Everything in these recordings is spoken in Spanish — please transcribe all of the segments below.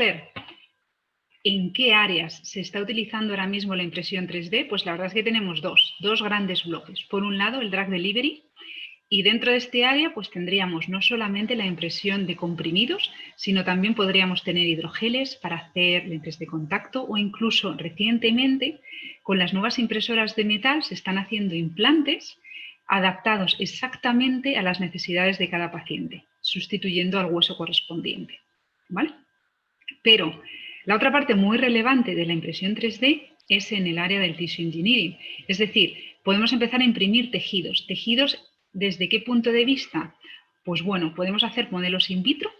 ver en qué áreas se está utilizando ahora mismo la impresión 3D, pues la verdad es que tenemos dos grandes bloques. Por un lado, el drug delivery, y dentro de este área pues tendríamos no solamente la impresión de comprimidos, sino también podríamos tener hidrogeles para hacer lentes de contacto, o incluso recientemente con las nuevas impresoras de metal se están haciendo implantes adaptados exactamente a las necesidades de cada paciente, sustituyendo al hueso correspondiente, ¿vale? Pero la otra parte muy relevante de la impresión 3D es en el área del tissue engineering, es decir, podemos empezar a imprimir tejidos. ¿Tejidos desde qué punto de vista? Pues bueno, podemos hacer modelos in vitro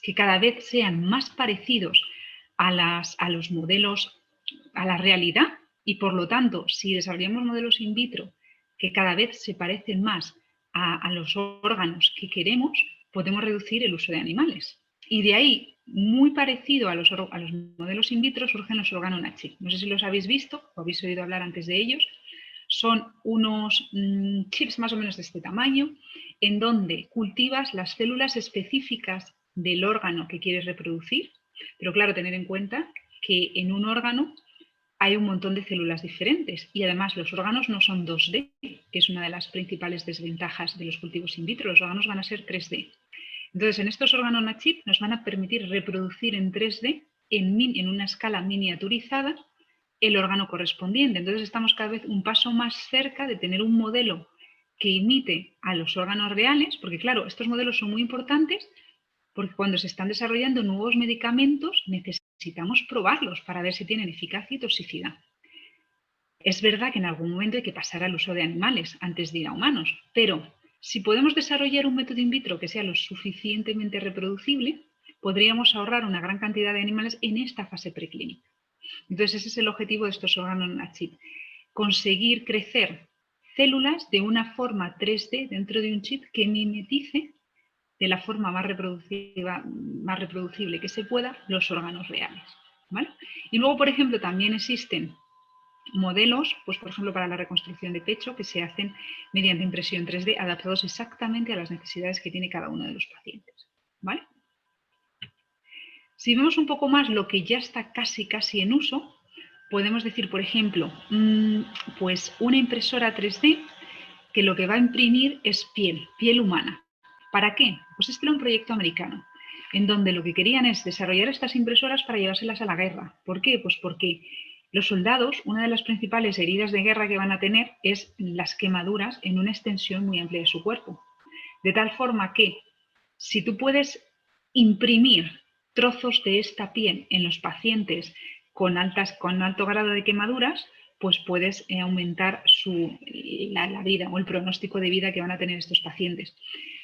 que cada vez sean más parecidos a los modelos, a la realidad, y por lo tanto, si desarrollamos modelos in vitro que cada vez se parecen más a los órganos que queremos, podemos reducir el uso de animales. Y de ahí, muy parecido a los modelos in vitro, surgen los organo-on-a-chip. No sé si los habéis visto o habéis oído hablar antes de ellos. Son unos chips más o menos de este tamaño, en donde cultivas las células específicas del órgano que quieres reproducir. Pero claro, tener en cuenta que en un órgano hay un montón de células diferentes, y además los órganos no son 2D, que es una de las principales desventajas de los cultivos in vitro. Los órganos van a ser 3D. Entonces, en estos organo-on-a-chip nos van a permitir reproducir en 3D, en una escala miniaturizada, el órgano correspondiente. Entonces, estamos cada vez un paso más cerca de tener un modelo que imite a los órganos reales, porque claro, estos modelos son muy importantes porque cuando se están desarrollando nuevos medicamentos necesitamos probarlos para ver si tienen eficacia y toxicidad. Es verdad que en algún momento hay que pasar al uso de animales antes de ir a humanos, pero si podemos desarrollar un método in vitro que sea lo suficientemente reproducible, podríamos ahorrar una gran cantidad de animales en esta fase preclínica. Entonces, ese es el objetivo de estos organo-on-a-chip, conseguir crecer células de una forma 3D dentro de un chip que mimetice de la forma más reproducible que se pueda los órganos reales, ¿vale? Y luego, por ejemplo, también existen modelos, pues por ejemplo para la reconstrucción de pecho, que se hacen mediante impresión 3D adaptados exactamente a las necesidades que tiene cada uno de los pacientes, ¿vale? Si vemos un poco más lo que ya está casi en uso, podemos decir, por ejemplo, pues una impresora 3D que lo que va a imprimir es piel humana. ¿Para qué? Pues este era un proyecto americano, en donde lo que querían es desarrollar estas impresoras para llevárselas a la guerra. ¿Por qué? Pues porque los soldados, una de las principales heridas de guerra que van a tener es las quemaduras en una extensión muy amplia de su cuerpo. De tal forma que si tú puedes imprimir trozos de esta piel en los pacientes con alto grado de quemaduras, pues puedes aumentar la vida o el pronóstico de vida que van a tener estos pacientes.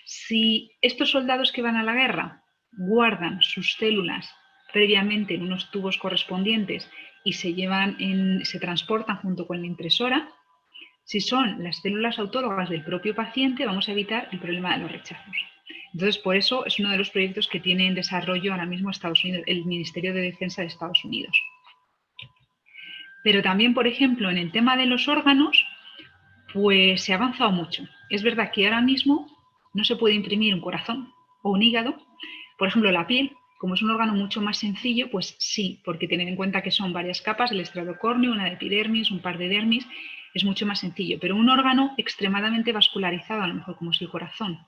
Si estos soldados que van a la guerra guardan sus células previamente en unos tubos correspondientes y se transportan junto con la impresora, si son las células autólogas del propio paciente, vamos a evitar el problema de los rechazos. Entonces, por eso es uno de los proyectos que tiene en desarrollo ahora mismo Estados Unidos, el Ministerio de Defensa de Estados Unidos. Pero también, por ejemplo, en el tema de los órganos, pues se ha avanzado mucho. Es verdad que ahora mismo no se puede imprimir un corazón o un hígado. Por ejemplo, la piel, como es un órgano mucho más sencillo, pues sí, porque tener en cuenta que son varias capas, el estrado córneo, una de epidermis, un par de dermis, es mucho más sencillo. Pero un órgano extremadamente vascularizado, a lo mejor como es el corazón,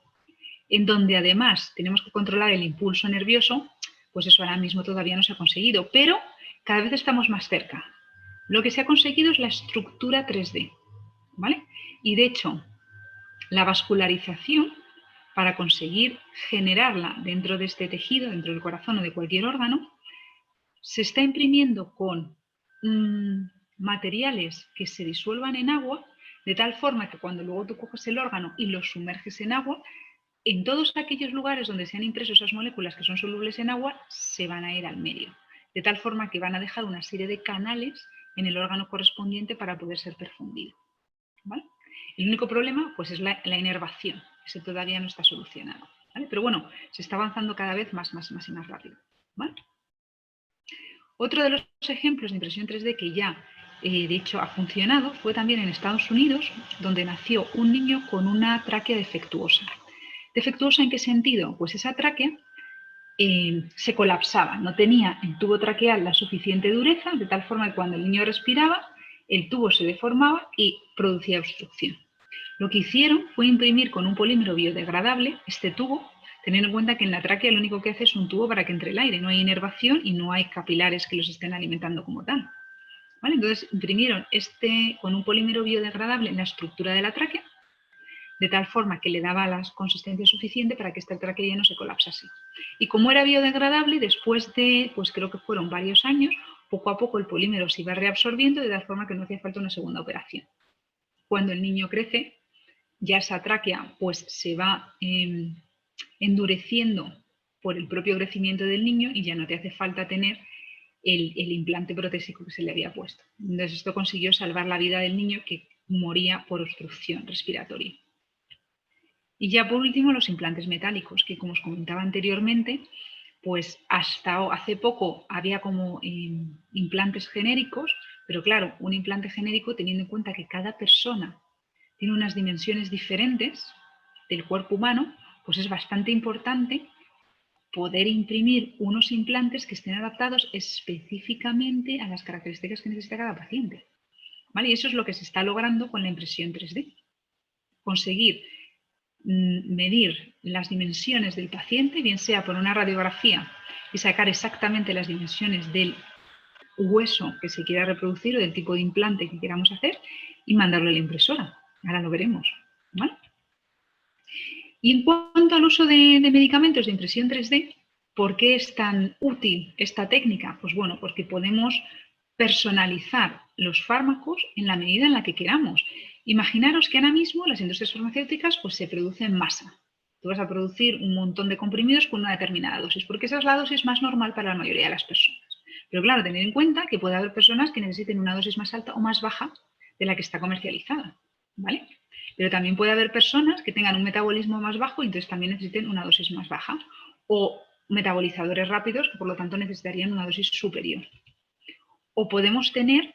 en donde además tenemos que controlar el impulso nervioso, pues eso ahora mismo todavía no se ha conseguido, pero cada vez estamos más cerca. Lo que se ha conseguido es la estructura 3D, ¿vale? Y de hecho, la vascularización, para conseguir generarla dentro de este tejido, dentro del corazón o de cualquier órgano, se está imprimiendo con materiales que se disuelvan en agua, de tal forma que cuando luego tú coges el órgano y lo sumerges en agua, en todos aquellos lugares donde se han impreso esas moléculas que son solubles en agua, se van a ir al medio, de tal forma que van a dejar una serie de canales en el órgano correspondiente para poder ser perfundido, ¿vale? El único problema pues es la inervación, ese todavía no está solucionado, ¿vale? Pero bueno, se está avanzando cada vez más y más rápido, ¿vale? Otro de los ejemplos de impresión 3D que ya de hecho ha funcionado fue también en Estados Unidos, donde nació un niño con una tráquea defectuosa. ¿Defectuosa en qué sentido? Pues esa tráquea se colapsaba, no tenía el tubo traqueal la suficiente dureza, de tal forma que cuando el niño respiraba, el tubo se deformaba y producía obstrucción. Lo que hicieron fue imprimir con un polímero biodegradable este tubo, teniendo en cuenta que en la tráquea lo único que hace es un tubo para que entre el aire, no hay inervación y no hay capilares que los estén alimentando como tal. ¿Vale? Entonces imprimieron con un polímero biodegradable en la estructura de la tráquea, de tal forma que le daba la consistencia suficiente para que esta tráquea ya no se colapsase. Y como era biodegradable, después de, pues creo que fueron varios años, poco a poco el polímero se iba reabsorbiendo de tal forma que no hacía falta una segunda operación. Cuando el niño crece, ya esa tráquea pues se va endureciendo por el propio crecimiento del niño y ya no te hace falta tener el implante protésico que se le había puesto. Entonces esto consiguió salvar la vida del niño que moría por obstrucción respiratoria. Y ya por último los implantes metálicos, que como os comentaba anteriormente, pues hasta hace poco había como implantes genéricos, pero claro, un implante genérico teniendo en cuenta que cada persona tiene unas dimensiones diferentes del cuerpo humano, pues es bastante importante poder imprimir unos implantes que estén adaptados específicamente a las características que necesita cada paciente. ¿Vale? Y eso es lo que se está logrando con la impresión 3D. Conseguir medir las dimensiones del paciente, bien sea por una radiografía y sacar exactamente las dimensiones del hueso que se quiera reproducir o del tipo de implante que queramos hacer y mandarlo a la impresora. Ahora lo veremos. ¿Vale? Y en cuanto al uso de medicamentos de impresión 3D, ¿por qué es tan útil esta técnica? Pues bueno, porque podemos personalizar los fármacos en la medida en la que queramos. Imaginaros que ahora mismo las industrias farmacéuticas pues, se producen en masa. Tú vas a producir un montón de comprimidos con una determinada dosis, porque esa es la dosis más normal para la mayoría de las personas. Pero claro, tener en cuenta que puede haber personas que necesiten una dosis más alta o más baja de la que está comercializada, ¿vale? Pero también puede haber personas que tengan un metabolismo más bajo y entonces también necesiten una dosis más baja. O metabolizadores rápidos que por lo tanto necesitarían una dosis superior. O podemos tener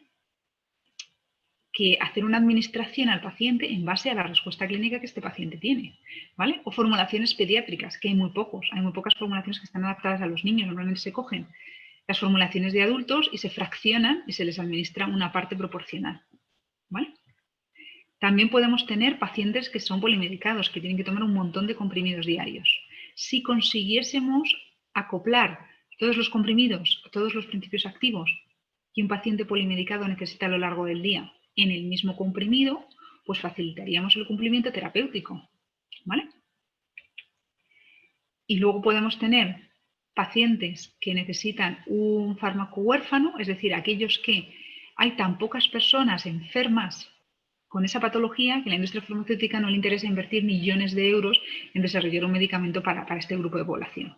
que hacer una administración al paciente en base a la respuesta clínica que este paciente tiene, ¿vale? O formulaciones pediátricas, que hay muy pocas formulaciones que están adaptadas a los niños. Normalmente se cogen las formulaciones de adultos y se fraccionan y se les administra una parte proporcional, ¿vale? También podemos tener pacientes que son polimedicados, que tienen que tomar un montón de comprimidos diarios. Si consiguiésemos acoplar todos los comprimidos, todos los principios activos que un paciente polimedicado necesita a lo largo del día en el mismo comprimido, pues facilitaríamos el cumplimiento terapéutico, ¿vale? Y luego podemos tener pacientes que necesitan un fármaco huérfano, es decir, aquellos que hay tan pocas personas enfermas con esa patología que a la industria farmacéutica no le interesa invertir millones de euros en desarrollar un medicamento para este grupo de población.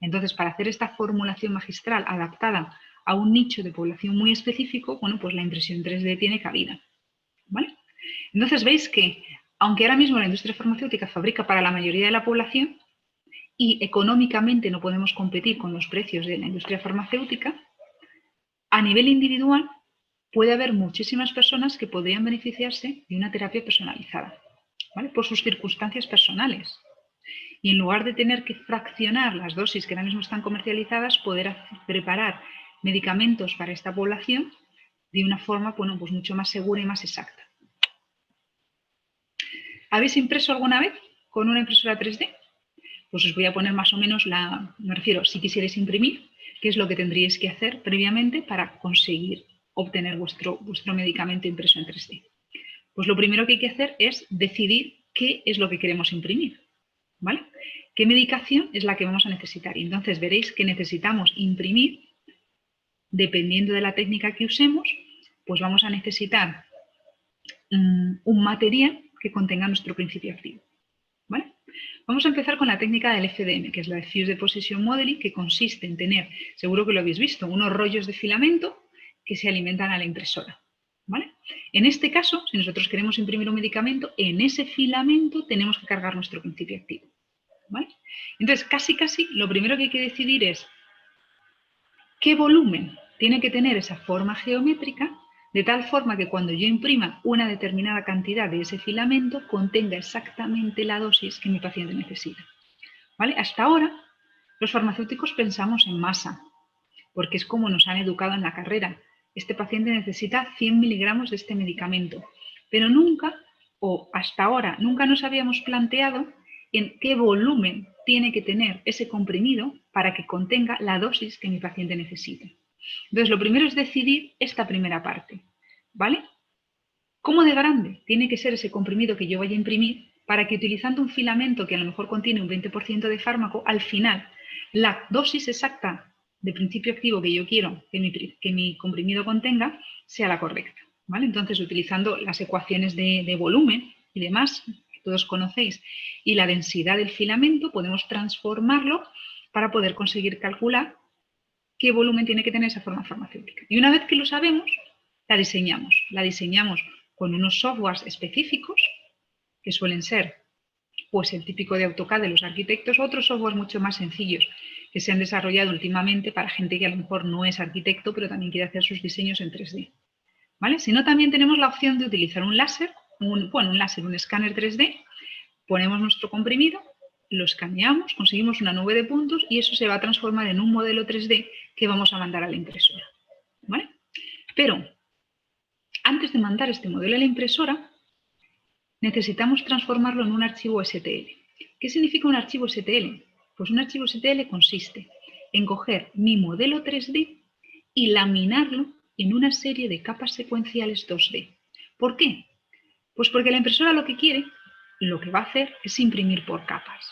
Entonces, para hacer esta formulación magistral adaptada a un nicho de población muy específico, bueno, pues la impresión 3D tiene cabida, ¿vale? Entonces veis que, aunque ahora mismo la industria farmacéutica fabrica para la mayoría de la población y económicamente no podemos competir con los precios de la industria farmacéutica, a nivel individual puede haber muchísimas personas que podrían beneficiarse de una terapia personalizada, ¿vale? Por sus circunstancias personales. Y en lugar de tener que fraccionar las dosis que ahora mismo están comercializadas, poder preparar medicamentos para esta población de una forma, bueno, pues mucho más segura y más exacta. ¿Habéis impreso alguna vez con una impresora 3D? Pues os voy a poner más o menos me refiero, si quisierais imprimir, qué es lo que tendríais que hacer previamente para conseguir obtener vuestro medicamento impreso en 3D. Pues lo primero que hay que hacer es decidir qué es lo que queremos imprimir, ¿vale? ¿Qué medicación es la que vamos a necesitar? Y entonces veréis que necesitamos imprimir, dependiendo de la técnica que usemos, pues vamos a necesitar un material que contenga nuestro principio activo, ¿vale? Vamos a empezar con la técnica del FDM, que es la Diffuse Deposition Modeling, que consiste en tener, seguro que lo habéis visto, unos rollos de filamento que se alimentan a la impresora, ¿vale? En este caso, si nosotros queremos imprimir un medicamento, en ese filamento tenemos que cargar nuestro principio activo, ¿vale? Entonces, casi lo primero que hay que decidir es qué volumen tiene que tener esa forma geométrica, de tal forma que cuando yo imprima una determinada cantidad de ese filamento contenga exactamente la dosis que mi paciente necesita, ¿vale? Hasta ahora Los farmacéuticos pensamos en masa, porque es como nos han educado en la carrera. Este paciente necesita 100 miligramos de este medicamento, pero nunca, o hasta ahora, nunca nos habíamos planteado en qué volumen tiene que tener ese comprimido para que contenga la dosis que mi paciente necesita. Entonces, lo primero es decidir esta primera parte, ¿vale? ¿Cómo de grande tiene que ser ese comprimido que yo vaya a imprimir para que utilizando un filamento que a lo mejor contiene un 20% de fármaco, al final la dosis exacta de principio activo que yo quiero que mi comprimido contenga sea la correcta, ¿vale? Entonces, utilizando las ecuaciones de volumen y demás, que todos conocéis, y la densidad del filamento, podemos transformarlo para poder conseguir calcular qué volumen tiene que tener esa forma farmacéutica. Y una vez que lo sabemos, la diseñamos. La diseñamos con unos softwares específicos, que suelen ser pues el típico de AutoCAD de los arquitectos, otros softwares mucho más sencillos que se han desarrollado últimamente para gente que a lo mejor no es arquitecto, pero también quiere hacer sus diseños en 3D. ¿Vale? Si no, también tenemos la opción de utilizar un láser, un escáner 3D, ponemos nuestro comprimido, lo escaneamos, conseguimos una nube de puntos y eso se va a transformar en un modelo 3D que vamos a mandar a la impresora. ¿Vale? Pero antes de mandar este modelo a la impresora, necesitamos transformarlo en un archivo STL. ¿Qué significa un archivo STL? Pues un archivo STL consiste en coger mi modelo 3D y laminarlo en una serie de capas secuenciales 2D. ¿Por qué? Pues porque la impresora lo que va a hacer es imprimir por capas.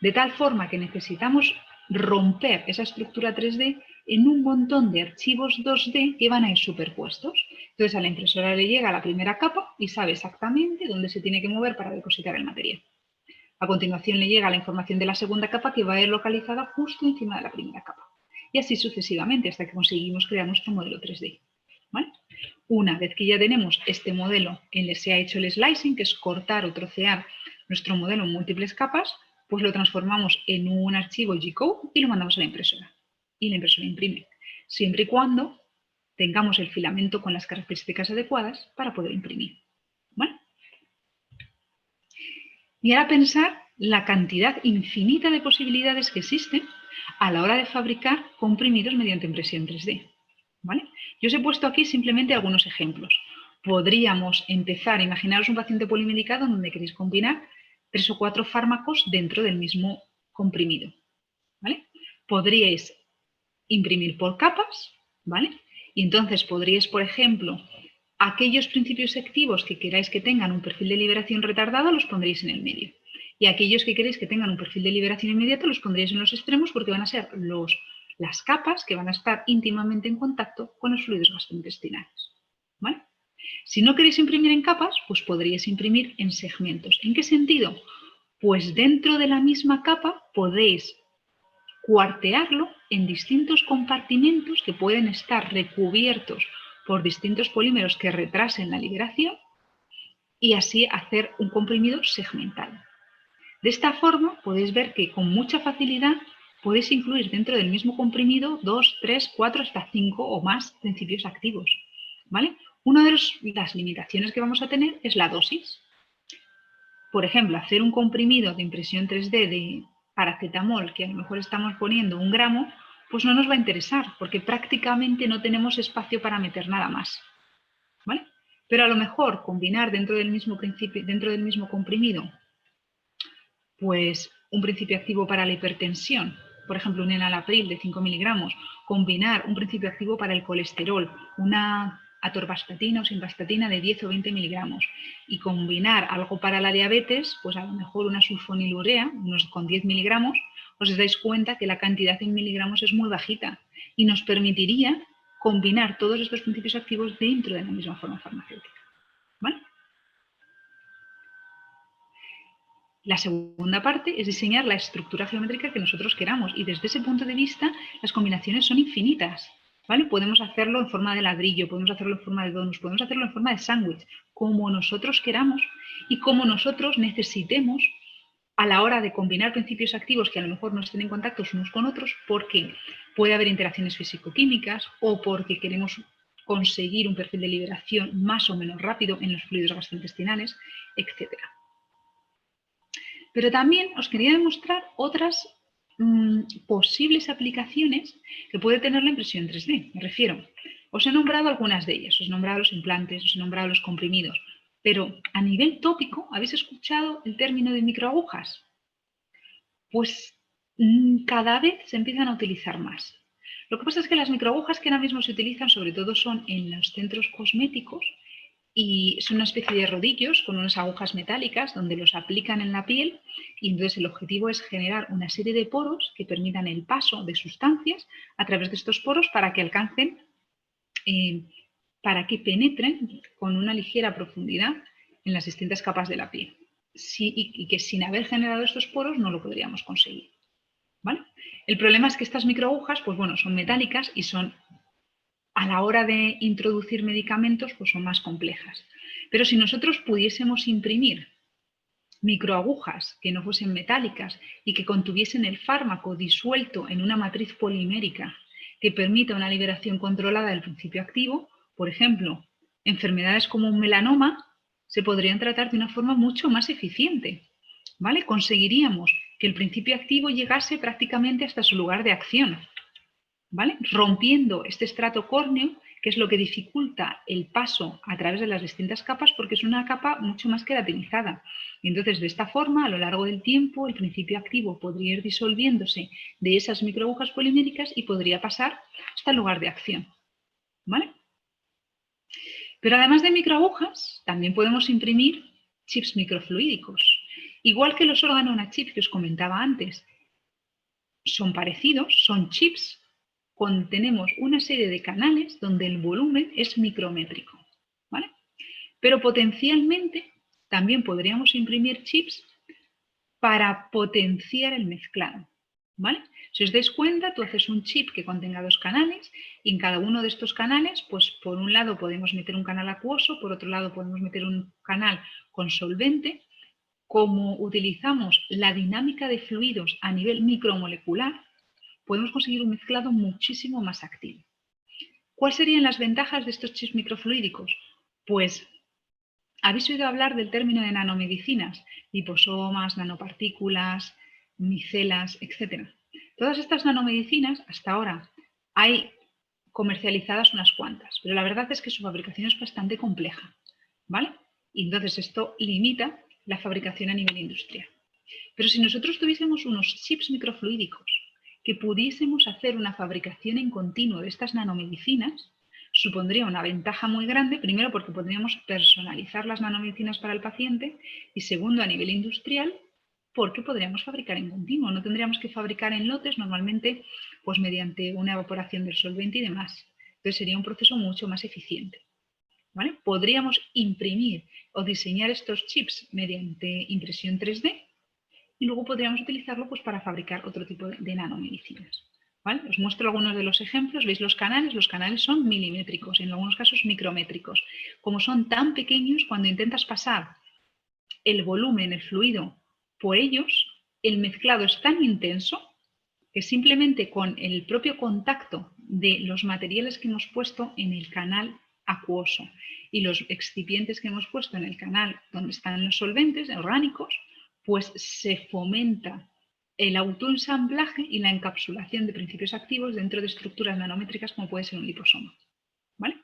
De tal forma que necesitamos romper esa estructura 3D en un montón de archivos 2D que van a ir superpuestos. Entonces a la impresora le llega la primera capa y sabe exactamente dónde se tiene que mover para depositar el material. A continuación le llega la información de la segunda capa que va a ir localizada justo encima de la primera capa. Y así sucesivamente hasta que conseguimos crear nuestro modelo 3D. ¿Vale? Una vez que ya tenemos este modelo en el que se ha hecho el slicing, que es cortar o trocear nuestro modelo en múltiples capas, pues lo transformamos en un archivo G-code y lo mandamos a la impresora. Y la impresora imprime, siempre y cuando tengamos el filamento con las características adecuadas para poder imprimir. ¿Vale? Y ahora pensar la cantidad infinita de posibilidades que existen a la hora de fabricar comprimidos mediante impresión 3D. ¿Vale? Yo os he puesto aquí simplemente algunos ejemplos. Podríamos empezar, imaginaros un paciente polimedicado donde queréis combinar 3 o 4 fármacos dentro del mismo comprimido. ¿Vale? Podríais imprimir por capas, ¿vale? Y entonces podríais, por ejemplo, aquellos principios activos que queráis que tengan un perfil de liberación retardado los pondréis en el medio. Y aquellos que queréis que tengan un perfil de liberación inmediato los pondréis en los extremos porque van a ser las capas que van a estar íntimamente en contacto con los fluidos gastrointestinales. ¿Vale? Si no queréis imprimir en capas, pues podríais imprimir en segmentos. ¿En qué sentido? Pues dentro de la misma capa podéis cuartearlo en distintos compartimentos que pueden estar recubiertos por distintos polímeros que retrasen la liberación y así hacer un comprimido segmentado. De esta forma podéis ver que con mucha facilidad podéis incluir dentro del mismo comprimido 2, 3, 4, hasta 5 o más principios activos. ¿Vale? Una de las limitaciones que vamos a tener es la dosis. Por ejemplo, hacer un comprimido de impresión 3D de paracetamol, que a lo mejor estamos poniendo 1 gramo, pues no nos va a interesar, porque prácticamente no tenemos espacio para meter nada más. ¿Vale? Pero a lo mejor combinar dentro del mismo comprimido, pues un principio activo para la hipertensión, por ejemplo un enalapril de 5 miligramos, combinar un principio activo para el colesterol, una atorvastatina o simvastatina de 10 o 20 miligramos y combinar algo para la diabetes, pues a lo mejor una sulfonilurea, con 10 miligramos, os dais cuenta que la cantidad en miligramos es muy bajita y nos permitiría combinar todos estos principios activos dentro de la misma forma farmacéutica. ¿Vale? La segunda parte es diseñar la estructura geométrica que nosotros queramos y desde ese punto de vista las combinaciones son infinitas. ¿Vale? Podemos hacerlo en forma de ladrillo, podemos hacerlo en forma de donuts, podemos hacerlo en forma de sándwich, como nosotros queramos y como nosotros necesitemos a la hora de combinar principios activos que a lo mejor no estén en contacto unos con otros porque puede haber interacciones físico-químicas o porque queremos conseguir un perfil de liberación más o menos rápido en los fluidos gastrointestinales, etc. Pero también os quería demostrar otras posibles aplicaciones que puede tener la impresión 3D. Me refiero, os he nombrado algunas de ellas, os he nombrado los implantes, os he nombrado los comprimidos, pero a nivel tópico, ¿habéis escuchado el término de microagujas? Pues cada vez se empiezan a utilizar más. Lo que pasa es que las microagujas que ahora mismo se utilizan sobre todo son en los centros cosméticos y son una especie de rodillos con unas agujas metálicas donde los aplican en la piel y entonces el objetivo es generar una serie de poros que permitan el paso de sustancias a través de estos poros para que alcancen, para que penetren con una ligera profundidad en las distintas capas de la piel. Y que sin haber generado estos poros no lo podríamos conseguir. ¿Vale? El problema es que estas microagujas, pues bueno, son metálicas y son, a la hora de introducir medicamentos, pues son más complejas. Pero si nosotros pudiésemos imprimir microagujas que no fuesen metálicas y que contuviesen el fármaco disuelto en una matriz polimérica que permita una liberación controlada del principio activo, por ejemplo, enfermedades como un melanoma se podrían tratar de una forma mucho más eficiente, ¿vale? Conseguiríamos que el principio activo llegase prácticamente hasta su lugar de acción, ¿vale? Rompiendo este estrato córneo, que es lo que dificulta el paso a través de las distintas capas porque es una capa mucho más queratinizada. Y entonces, de esta forma, a lo largo del tiempo, el principio activo podría ir disolviéndose de esas microagujas poliméricas y podría pasar hasta el lugar de acción, ¿vale? Pero además de microagujas, también podemos imprimir chips microfluídicos. Igual que los organochip que os comentaba antes, son parecidos, son chips, contenemos una serie de canales donde el volumen es micrométrico, ¿vale? Pero potencialmente también podríamos imprimir chips para potenciar el mezclado, ¿vale? Si os dais cuenta, tú haces un chip que contenga dos canales y en cada uno de estos canales, pues por un lado podemos meter un canal acuoso, por otro lado podemos meter un canal con solvente. Como utilizamos la dinámica de fluidos a nivel micromolecular, podemos conseguir un mezclado muchísimo más activo. ¿Cuáles serían las ventajas de estos chips microfluídicos? Pues, ¿habéis oído hablar del término de nanomedicinas? Liposomas, nanopartículas, micelas, etc. Todas estas nanomedicinas, hasta ahora, hay comercializadas unas cuantas, pero la verdad es que su fabricación es bastante compleja, ¿vale? Y entonces esto limita la fabricación a nivel industrial. Pero si nosotros tuviésemos unos chips microfluídicos que pudiésemos hacer una fabricación en continuo de estas nanomedicinas, supondría una ventaja muy grande, primero porque podríamos personalizar las nanomedicinas para el paciente y segundo a nivel industrial porque podríamos fabricar en continuo, no tendríamos que fabricar en lotes normalmente pues mediante una evaporación del solvente y demás. Entonces sería un proceso mucho más eficiente. ¿Vale? Podríamos imprimir o diseñar estos chips mediante impresión 3D y luego podríamos utilizarlo pues, para fabricar otro tipo de nanomedicinas. ¿Vale? Os muestro algunos de los ejemplos. ¿Veis los canales son milimétricos, en algunos casos micrométricos. Como son tan pequeños, cuando intentas pasar el volumen, el fluido, por ellos, el mezclado es tan intenso que simplemente con el propio contacto de los materiales que hemos puesto en el canal acuoso y los excipientes que hemos puesto en el canal donde están los solventes orgánicos, pues se fomenta el autoensamblaje y la encapsulación de principios activos dentro de estructuras nanométricas como puede ser un liposoma, ¿vale?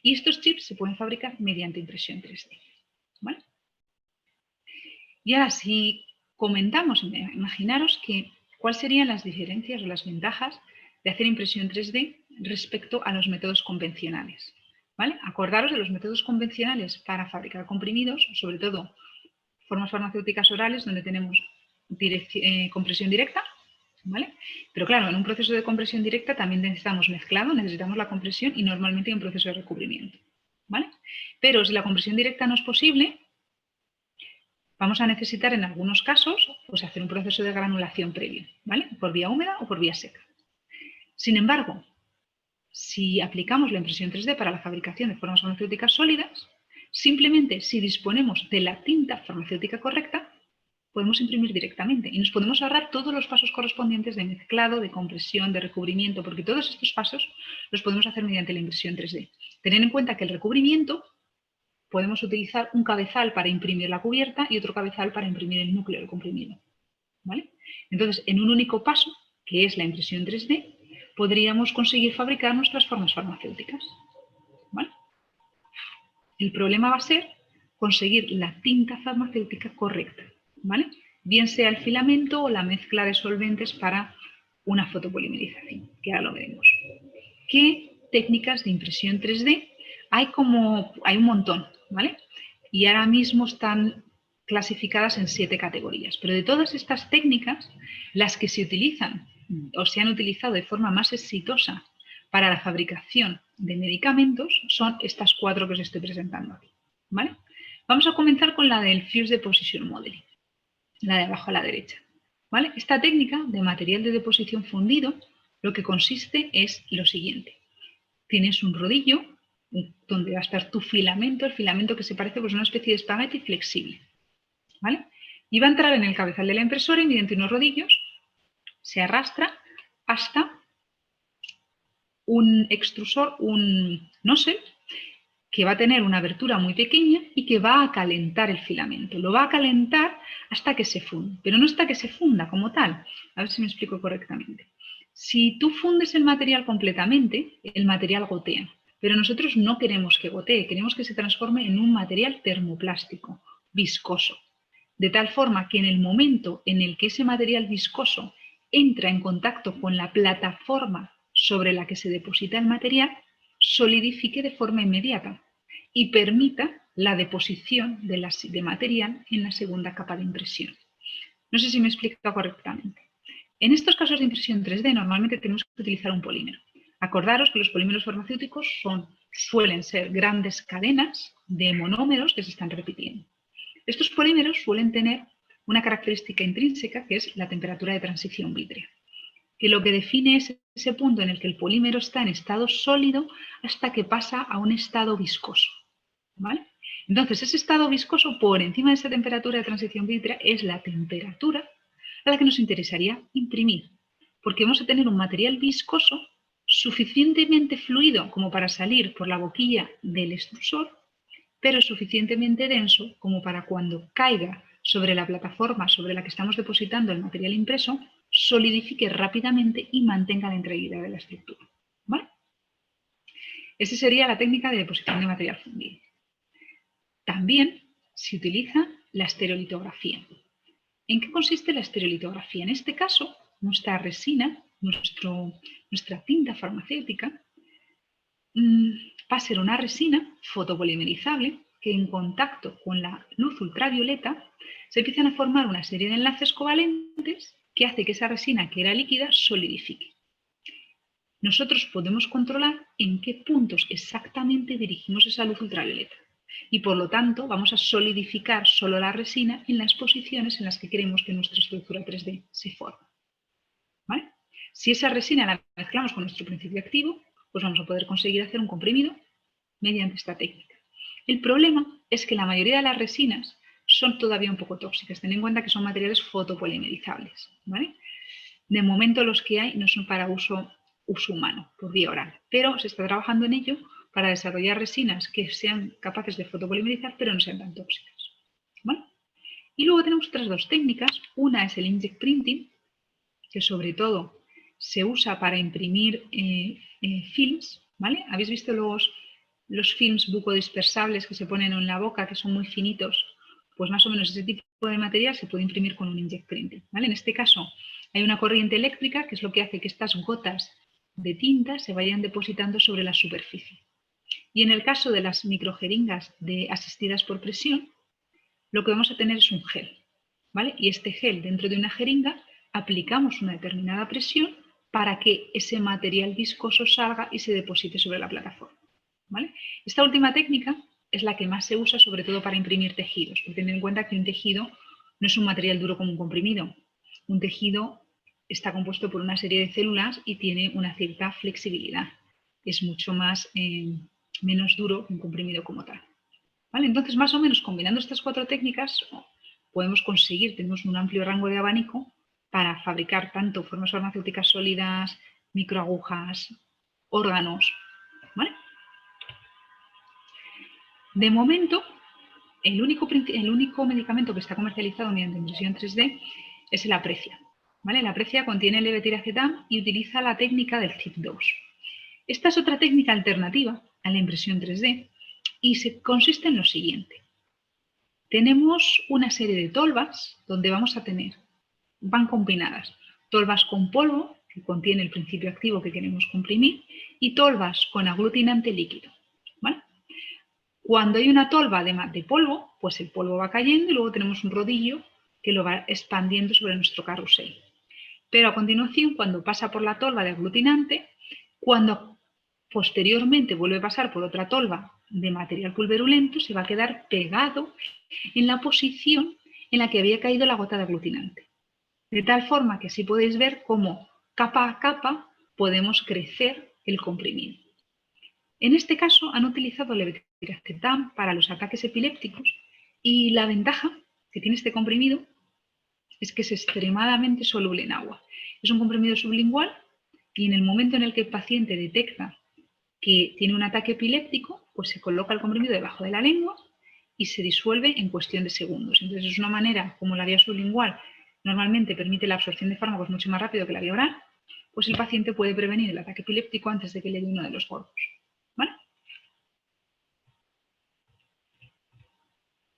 Y estos chips se pueden fabricar mediante impresión 3D, ¿vale? Y ahora, si comentamos, imaginaros que cuáles serían las diferencias o las ventajas de hacer impresión 3D respecto a los métodos convencionales, ¿vale? Acordaros de los métodos convencionales para fabricar comprimidos, sobre todo formas farmacéuticas orales donde tenemos compresión directa, ¿vale? Pero claro, en un proceso de compresión directa también necesitamos mezclado, necesitamos la compresión y normalmente hay un proceso de recubrimiento, ¿vale? Pero si la compresión directa no es posible, vamos a necesitar en algunos casos pues, hacer un proceso de granulación previo, ¿vale? Por vía húmeda o por vía seca. Sin embargo, si aplicamos la impresión 3D para la fabricación de formas farmacéuticas sólidas, simplemente si disponemos de la tinta farmacéutica correcta, podemos imprimir directamente y nos podemos ahorrar todos los pasos correspondientes de mezclado, de compresión, de recubrimiento, porque todos estos pasos los podemos hacer mediante la impresión 3D. Tened en cuenta que el recubrimiento podemos utilizar un cabezal para imprimir la cubierta y otro cabezal para imprimir el núcleo del comprimido. ¿vale? Entonces, en un único paso, que es la impresión 3D, podríamos conseguir fabricar nuestras formas farmacéuticas, ¿vale? El problema va a ser conseguir la tinta farmacéutica correcta, ¿vale? Bien sea el filamento o la mezcla de solventes para una fotopolimerización, que ahora lo veremos. ¿Qué técnicas de impresión 3D? Hay un montón, ¿vale? Y ahora mismo están clasificadas en 7 categorías. Pero de todas estas técnicas, las que se utilizan o se han utilizado de forma más exitosa para la fabricación de medicamentos son estas 4 que os estoy presentando aquí, ¿vale? Vamos a comenzar con la del Fused Deposition Modeling, la de abajo a la derecha, ¿vale? Esta técnica de material de deposición fundido lo que consiste es lo siguiente. Tienes un rodillo donde va a estar tu filamento, el filamento que se parece pues, a una especie de espagueti flexible, ¿vale? Y va a entrar en el cabezal de la impresora y mediante unos rodillos se arrastra hasta un extrusor, un nozzle, que va a tener una abertura muy pequeña y que va a calentar el filamento. Lo va a calentar hasta que se funde, pero no hasta que se funda como tal. A ver si me explico correctamente. Si tú fundes el material completamente, el material gotea, pero nosotros no queremos que gotee, queremos que se transforme en un material termoplástico, viscoso, de tal forma que en el momento en el que ese material viscoso entra en contacto con la plataforma sobre la que se deposita el material, solidifique de forma inmediata y permita la deposición de material en la segunda capa de impresión. No sé si me explico correctamente. En estos casos de impresión 3D normalmente tenemos que utilizar un polímero. Acordaros que los polímeros farmacéuticos suelen ser grandes cadenas de monómeros que se están repitiendo. Estos polímeros suelen tener una característica intrínseca que es la temperatura de transición vítrea, que lo que define es ese punto en el que el polímero está en estado sólido hasta que pasa a un estado viscoso, ¿vale? Entonces, ese estado viscoso por encima de esa temperatura de transición vítrea es la temperatura a la que nos interesaría imprimir, porque vamos a tener un material viscoso suficientemente fluido como para salir por la boquilla del extrusor, pero suficientemente denso como para cuando caiga sobre la plataforma sobre la que estamos depositando el material impreso, solidifique rápidamente y mantenga la integridad de la estructura, ¿vale? Esa sería la técnica de deposición de material fundido. También se utiliza la estereolitografía. ¿En qué consiste la estereolitografía? En este caso, nuestra resina, nuestra tinta farmacéutica, va a ser una resina fotopolimerizable que en contacto con la luz ultravioleta se empiezan a formar una serie de enlaces covalentes que hace que esa resina que era líquida solidifique. Nosotros podemos controlar en qué puntos exactamente dirigimos esa luz ultravioleta y por lo tanto vamos a solidificar solo la resina en las posiciones en las que queremos que nuestra estructura 3D se forme, ¿vale? Si esa resina la mezclamos con nuestro principio activo, pues vamos a poder conseguir hacer un comprimido mediante esta técnica. El problema es que la mayoría de las resinas son todavía un poco tóxicas. Ten en cuenta que son materiales fotopolimerizables, ¿vale? De momento los que hay no son para uso humano, por vía oral, pero se está trabajando en ello para desarrollar resinas que sean capaces de fotopolimerizar, pero no sean tan tóxicas, ¿vale? Y luego tenemos otras dos técnicas. Una es el inkjet printing, que sobre todo se usa para imprimir films, ¿vale? ¿Habéis visto los films bucodispersables que se ponen en la boca, que son muy finitos? Pues más o menos ese tipo de material se puede imprimir con un inkjet printing, ¿vale? En este caso hay una corriente eléctrica que es lo que hace que estas gotas de tinta se vayan depositando sobre la superficie. Y en el caso de las microjeringas asistidas por presión, lo que vamos a tener es un gel, ¿vale? Y este gel dentro de una jeringa aplicamos una determinada presión para que ese material viscoso salga y se deposite sobre la plataforma, ¿vale? Esta última técnica es la que más se usa sobre todo para imprimir tejidos, porque tened en cuenta que un tejido no es un material duro como un comprimido. Un tejido está compuesto por una serie de células y tiene una cierta flexibilidad. Es mucho menos duro que un comprimido como tal, ¿vale? Entonces, más o menos combinando estas 4 técnicas podemos conseguir, tenemos un amplio rango de abanico para fabricar tanto formas farmacéuticas sólidas, microagujas, órganos, ¿vale? De momento, el único medicamento que está comercializado mediante impresión 3D es el Aprecia. ¿Vale? El Aprecia contiene levetiracetam y utiliza la técnica del CIP2. Esta es otra técnica alternativa a la impresión 3D y consiste en lo siguiente. Tenemos una serie de tolvas donde van combinadas tolvas con polvo, que contiene el principio activo que queremos comprimir, y tolvas con aglutinante líquido. ¿Vale? Cuando hay una tolva de polvo, pues el polvo va cayendo y luego tenemos un rodillo que lo va expandiendo sobre nuestro carrusel. Pero a continuación, cuando pasa por la tolva de aglutinante, cuando posteriormente vuelve a pasar por otra tolva de material pulverulento, se va a quedar pegado en la posición en la que había caído la gota de aglutinante. De tal forma que así podéis ver cómo capa a capa podemos crecer el comprimido. En este caso han utilizado levetiracetam para los ataques epilépticos y la ventaja que tiene este comprimido es que es extremadamente soluble en agua. Es un comprimido sublingual y en el momento en el que el paciente detecta que tiene un ataque epiléptico, pues se coloca el comprimido debajo de la lengua y se disuelve en cuestión de segundos. Entonces es una manera, como la vía sublingual normalmente permite la absorción de fármacos mucho más rápido que la vía oral, pues el paciente puede prevenir el ataque epiléptico antes de que le dé uno de los gordos. ¿Vale?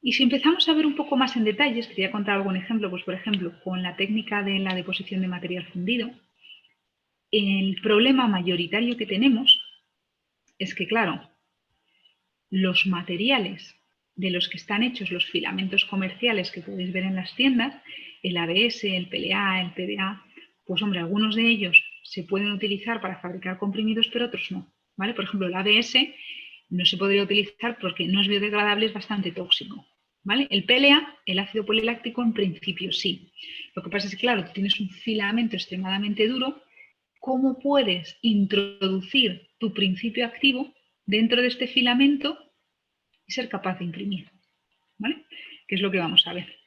Y si empezamos a ver un poco más en detalles, quería contar algún ejemplo, pues por ejemplo, con la técnica de la deposición de material fundido, el problema mayoritario que tenemos es que, claro, los materiales de los que están hechos los filamentos comerciales que podéis ver en las tiendas, el ABS, el PLA, el PDA, pues hombre, algunos de ellos se pueden utilizar para fabricar comprimidos, pero otros no. ¿Vale? Por ejemplo, el ABS no se podría utilizar porque no es biodegradable, es bastante tóxico. ¿Vale? El PLA, el ácido poliláctico, en principio sí. Lo que pasa es que, claro, tú tienes un filamento extremadamente duro. ¿Cómo puedes introducir tu principio activo dentro de este filamento y ser capaz de imprimir? ¿Vale? Que es lo que vamos a ver.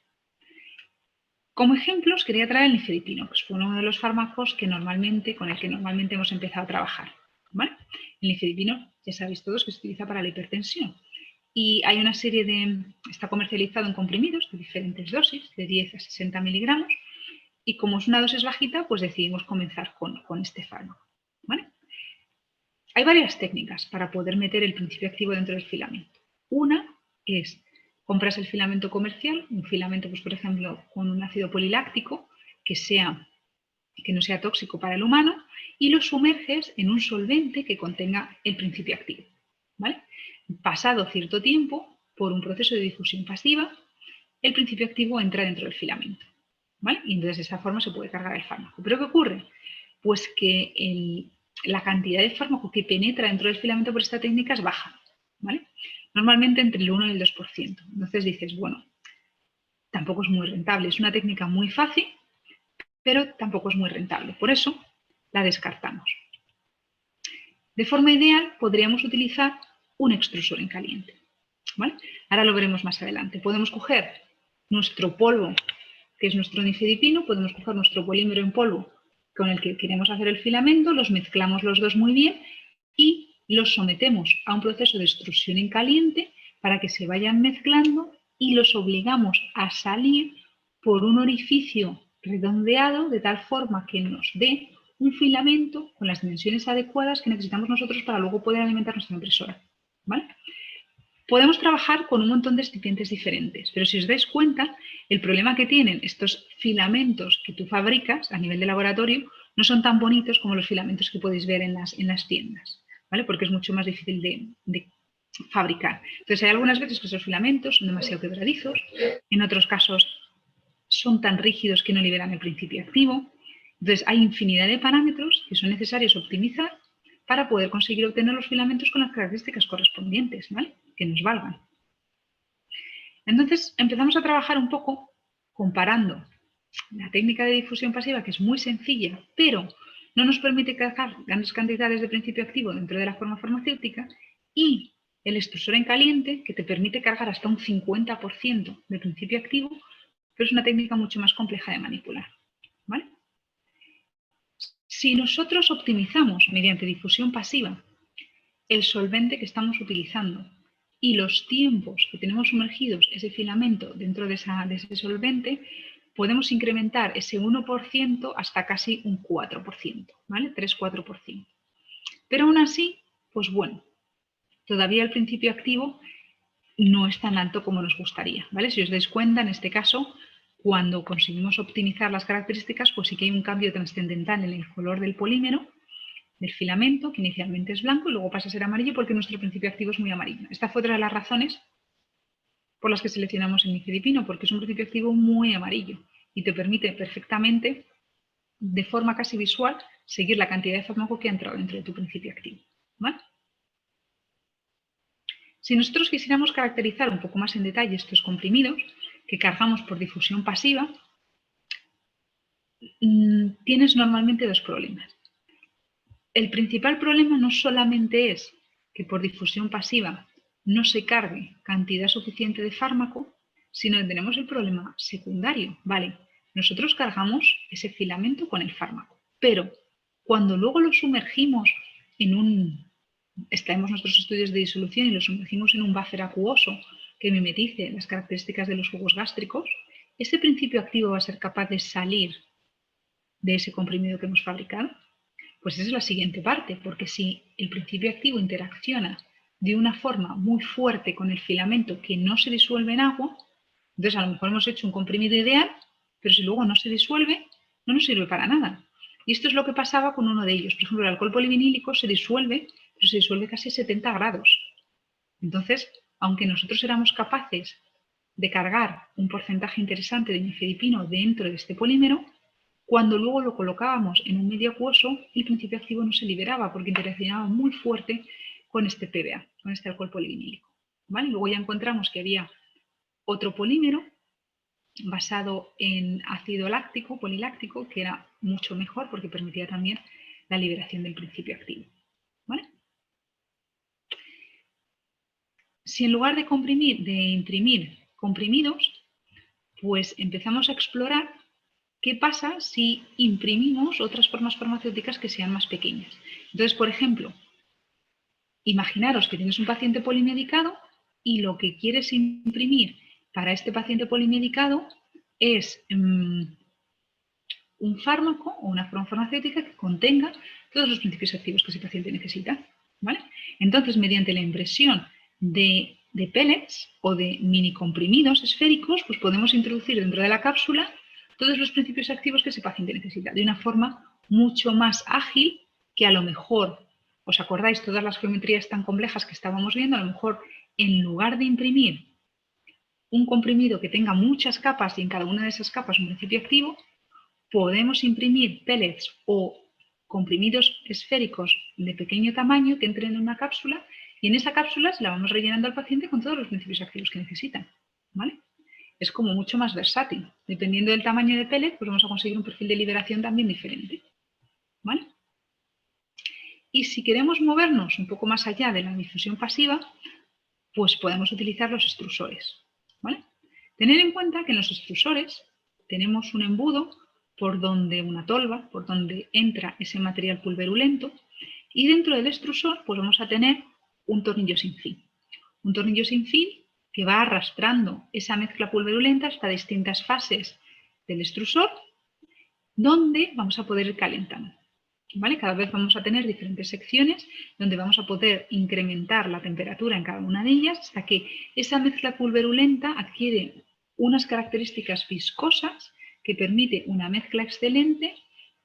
Como ejemplos quería traer el nifedipino, que fue uno de los fármacos con el que normalmente hemos empezado a trabajar. ¿Vale? El nifedipino, ya sabéis todos que se utiliza para la hipertensión. Y hay una serie está comercializado en comprimidos de diferentes dosis, de 10 a 60 miligramos, y como es una dosis bajita, pues decidimos comenzar con este fármaco. ¿Vale? Hay varias técnicas para poder meter el principio activo dentro del filamento. Una es, compras el filamento comercial, un filamento, pues por ejemplo, con un ácido poliláctico que no sea tóxico para el humano, y lo sumerges en un solvente que contenga el principio activo. ¿Vale? Pasado cierto tiempo, por un proceso de difusión pasiva, el principio activo entra dentro del filamento. ¿Vale? Y entonces de esa forma se puede cargar el fármaco. ¿Pero qué ocurre? Pues que la cantidad de fármaco que penetra dentro del filamento por esta técnica es baja. ¿Vale? Normalmente entre el 1 y el 2%. Entonces dices, bueno, tampoco es muy rentable. Es una técnica muy fácil, pero tampoco es muy rentable. Por eso la descartamos. De forma ideal podríamos utilizar un extrusor en caliente. ¿Vale? Ahora lo veremos más adelante. Podemos coger nuestro polvo, que es nuestro nifedipino, podemos coger nuestro polímero en polvo con el que queremos hacer el filamento, los mezclamos los dos muy bien y los sometemos a un proceso de extrusión en caliente para que se vayan mezclando y los obligamos a salir por un orificio redondeado de tal forma que nos dé un filamento con las dimensiones adecuadas que necesitamos nosotros para luego poder alimentar nuestra impresora. ¿Vale? Podemos trabajar con un montón de excipientes diferentes, pero si os dais cuenta, el problema que tienen estos filamentos que tú fabricas a nivel de laboratorio no son tan bonitos como los filamentos que podéis ver en las tiendas, ¿vale? Porque es mucho más difícil de fabricar. Entonces hay algunas veces que esos filamentos son demasiado quebradizos, en otros casos son tan rígidos que no liberan el principio activo. Entonces hay infinidad de parámetros que son necesarios optimizar para poder conseguir obtener los filamentos con las características correspondientes, ¿vale? Que nos valgan. Entonces empezamos a trabajar un poco comparando la técnica de difusión pasiva, que es muy sencilla, pero no nos permite cargar grandes cantidades de principio activo dentro de la forma farmacéutica, y el extrusor en caliente, que te permite cargar hasta un 50% de principio activo, pero es una técnica mucho más compleja de manipular. ¿Vale? Si nosotros optimizamos mediante difusión pasiva el solvente que estamos utilizando y los tiempos que tenemos sumergidos ese filamento dentro de ese solvente, podemos incrementar ese 1% hasta casi un 4%, ¿vale? 3-4%. Pero aún así, pues bueno, todavía el principio activo no es tan alto como nos gustaría, ¿vale? Si os dais cuenta, en este caso, cuando conseguimos optimizar las características, pues sí que hay un cambio trascendental en el color del polímero, del filamento, que inicialmente es blanco y luego pasa a ser amarillo porque nuestro principio activo es muy amarillo. Esta fue otra de las razones por las que seleccionamos el nifedipino, porque es un principio activo muy amarillo y te permite perfectamente, de forma casi visual, seguir la cantidad de fármaco que ha entrado dentro de tu principio activo, ¿vale? Si nosotros quisiéramos caracterizar un poco más en detalle estos comprimidos que cargamos por difusión pasiva, tienes normalmente dos problemas. El principal problema no solamente es que por difusión pasiva no se cargue cantidad suficiente de fármaco, sino que tenemos el problema secundario. Vale, nosotros cargamos ese filamento con el fármaco, pero cuando luego lo sumergimos extraemos nuestros estudios de disolución y lo sumergimos en un buffer acuoso que mimetice las características de los jugos gástricos, ese principio activo va a ser capaz de salir de ese comprimido que hemos fabricado. Pues esa es la siguiente parte, porque si el principio activo interacciona de una forma muy fuerte con el filamento que no se disuelve en agua, entonces a lo mejor hemos hecho un comprimido ideal, pero si luego no se disuelve, no nos sirve para nada. Y esto es lo que pasaba con uno de ellos. Por ejemplo, el alcohol polivinílico se disuelve, pero se disuelve casi a 70 grados. Entonces, aunque nosotros éramos capaces de cargar un porcentaje interesante de nifedipino dentro de este polímero, cuando luego lo colocábamos en un medio acuoso, el principio activo no se liberaba porque interaccionaba muy fuerte con este PBA, con este alcohol polivinílico, ¿vale? Luego ya encontramos que había otro polímero basado en ácido láctico, poliláctico, que era mucho mejor porque permitía también la liberación del principio activo, ¿vale? Si en lugar de imprimir comprimidos, pues empezamos a explorar ¿qué pasa si imprimimos otras formas farmacéuticas que sean más pequeñas? Entonces, por ejemplo, imaginaros que tienes un paciente polimedicado y lo que quieres imprimir para este paciente polimedicado es un fármaco o una forma farmacéutica que contenga todos los principios activos que ese paciente necesita, ¿vale? Entonces, mediante la impresión de pellets o de mini comprimidos esféricos, pues podemos introducir dentro de la cápsula todos los principios activos que ese paciente necesita, de una forma mucho más ágil que a lo mejor, ¿os acordáis todas las geometrías tan complejas que estábamos viendo? A lo mejor en lugar de imprimir un comprimido que tenga muchas capas y en cada una de esas capas un principio activo, podemos imprimir pellets o comprimidos esféricos de pequeño tamaño que entren en una cápsula y en esa cápsula se la vamos rellenando al paciente con todos los principios activos que necesita, ¿vale? Es como mucho más versátil. Dependiendo del tamaño de pellet, pues vamos a conseguir un perfil de liberación también diferente, ¿vale? Y si queremos movernos un poco más allá de la difusión pasiva, pues podemos utilizar los extrusores, ¿vale? Tener en cuenta que en los extrusores tenemos un embudo por donde una tolva, por donde entra ese material pulverulento, y dentro del extrusor pues vamos a tener un tornillo sin fin. Un tornillo sin fin que va arrastrando esa mezcla pulverulenta hasta distintas fases del extrusor, donde vamos a poder ir calentando, ¿vale? Cada vez vamos a tener diferentes secciones donde vamos a poder incrementar la temperatura en cada una de ellas hasta que esa mezcla pulverulenta adquiere unas características viscosas que permite una mezcla excelente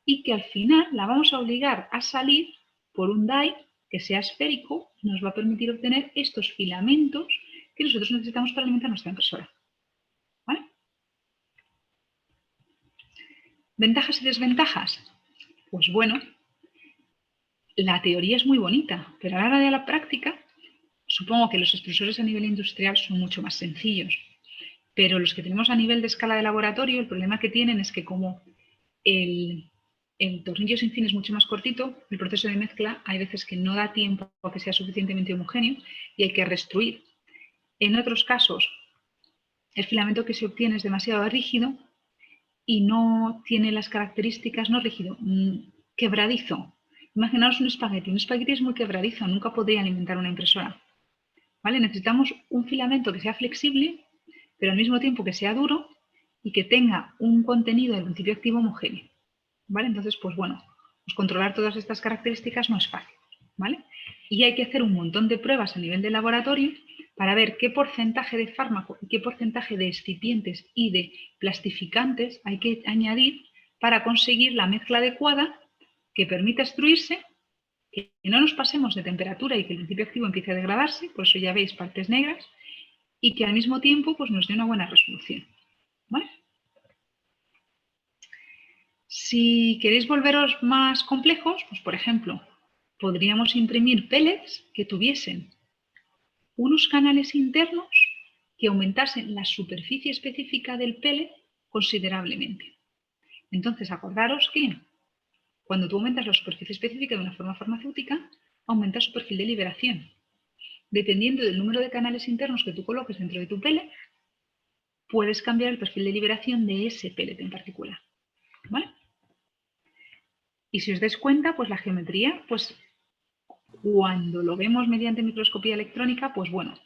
y que al final la vamos a obligar a salir por un die que sea esférico y nos va a permitir obtener estos filamentos que nosotros necesitamos para alimentar nuestra impresora, ¿vale? ¿Ventajas y desventajas? Pues bueno, la teoría es muy bonita, pero a la hora de la práctica, supongo que los extrusores a nivel industrial son mucho más sencillos, pero los que tenemos a nivel de escala de laboratorio, el problema que tienen es que como el tornillo sin fin es mucho más cortito, el proceso de mezcla hay veces que no da tiempo a que sea suficientemente homogéneo y hay que restruir. En otros casos, el filamento que se obtiene es demasiado rígido y no tiene las características, no rígido, quebradizo. Imaginaos un espagueti es muy quebradizo, nunca podría alimentar una impresora, ¿vale? Necesitamos un filamento que sea flexible, pero al mismo tiempo que sea duro y que tenga un contenido del principio activo homogéneo, ¿vale? Entonces, pues bueno, pues controlar todas estas características no es fácil, ¿vale? Y hay que hacer un montón de pruebas a nivel de laboratorio para ver qué porcentaje de fármaco y qué porcentaje de excipientes y de plastificantes hay que añadir para conseguir la mezcla adecuada que permita extruirse, que no nos pasemos de temperatura y que el principio activo empiece a degradarse, por eso ya veis partes negras, y que al mismo tiempo pues, nos dé una buena resolución, ¿vale? Si queréis volveros más complejos, pues por ejemplo, podríamos imprimir pellets que tuviesen unos canales internos que aumentasen la superficie específica del pellet considerablemente. Entonces, acordaros que cuando tú aumentas la superficie específica de una forma farmacéutica, aumenta su perfil de liberación. Dependiendo del número de canales internos que tú coloques dentro de tu pellet, puedes cambiar el perfil de liberación de ese pellet en particular, ¿vale? Y si os dais cuenta, pues la geometría, pues cuando lo vemos mediante microscopía electrónica, pues bueno,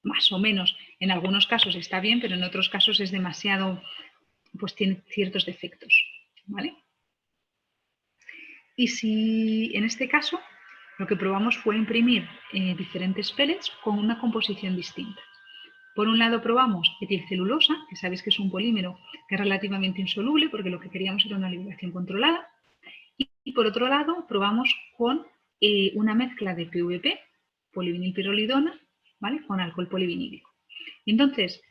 más o menos, en algunos casos está bien, pero en otros casos es demasiado, pues tiene ciertos defectos, ¿vale? Y si en este caso lo que probamos fue imprimir diferentes pellets con una composición distinta. Por un lado probamos etilcelulosa, que sabéis que es un polímero que es relativamente insoluble porque lo que queríamos era una liberación controlada. Y por otro lado probamos con una mezcla de PVP, polivinilpirrolidona, ¿vale? Con alcohol polivinílico. Entonces,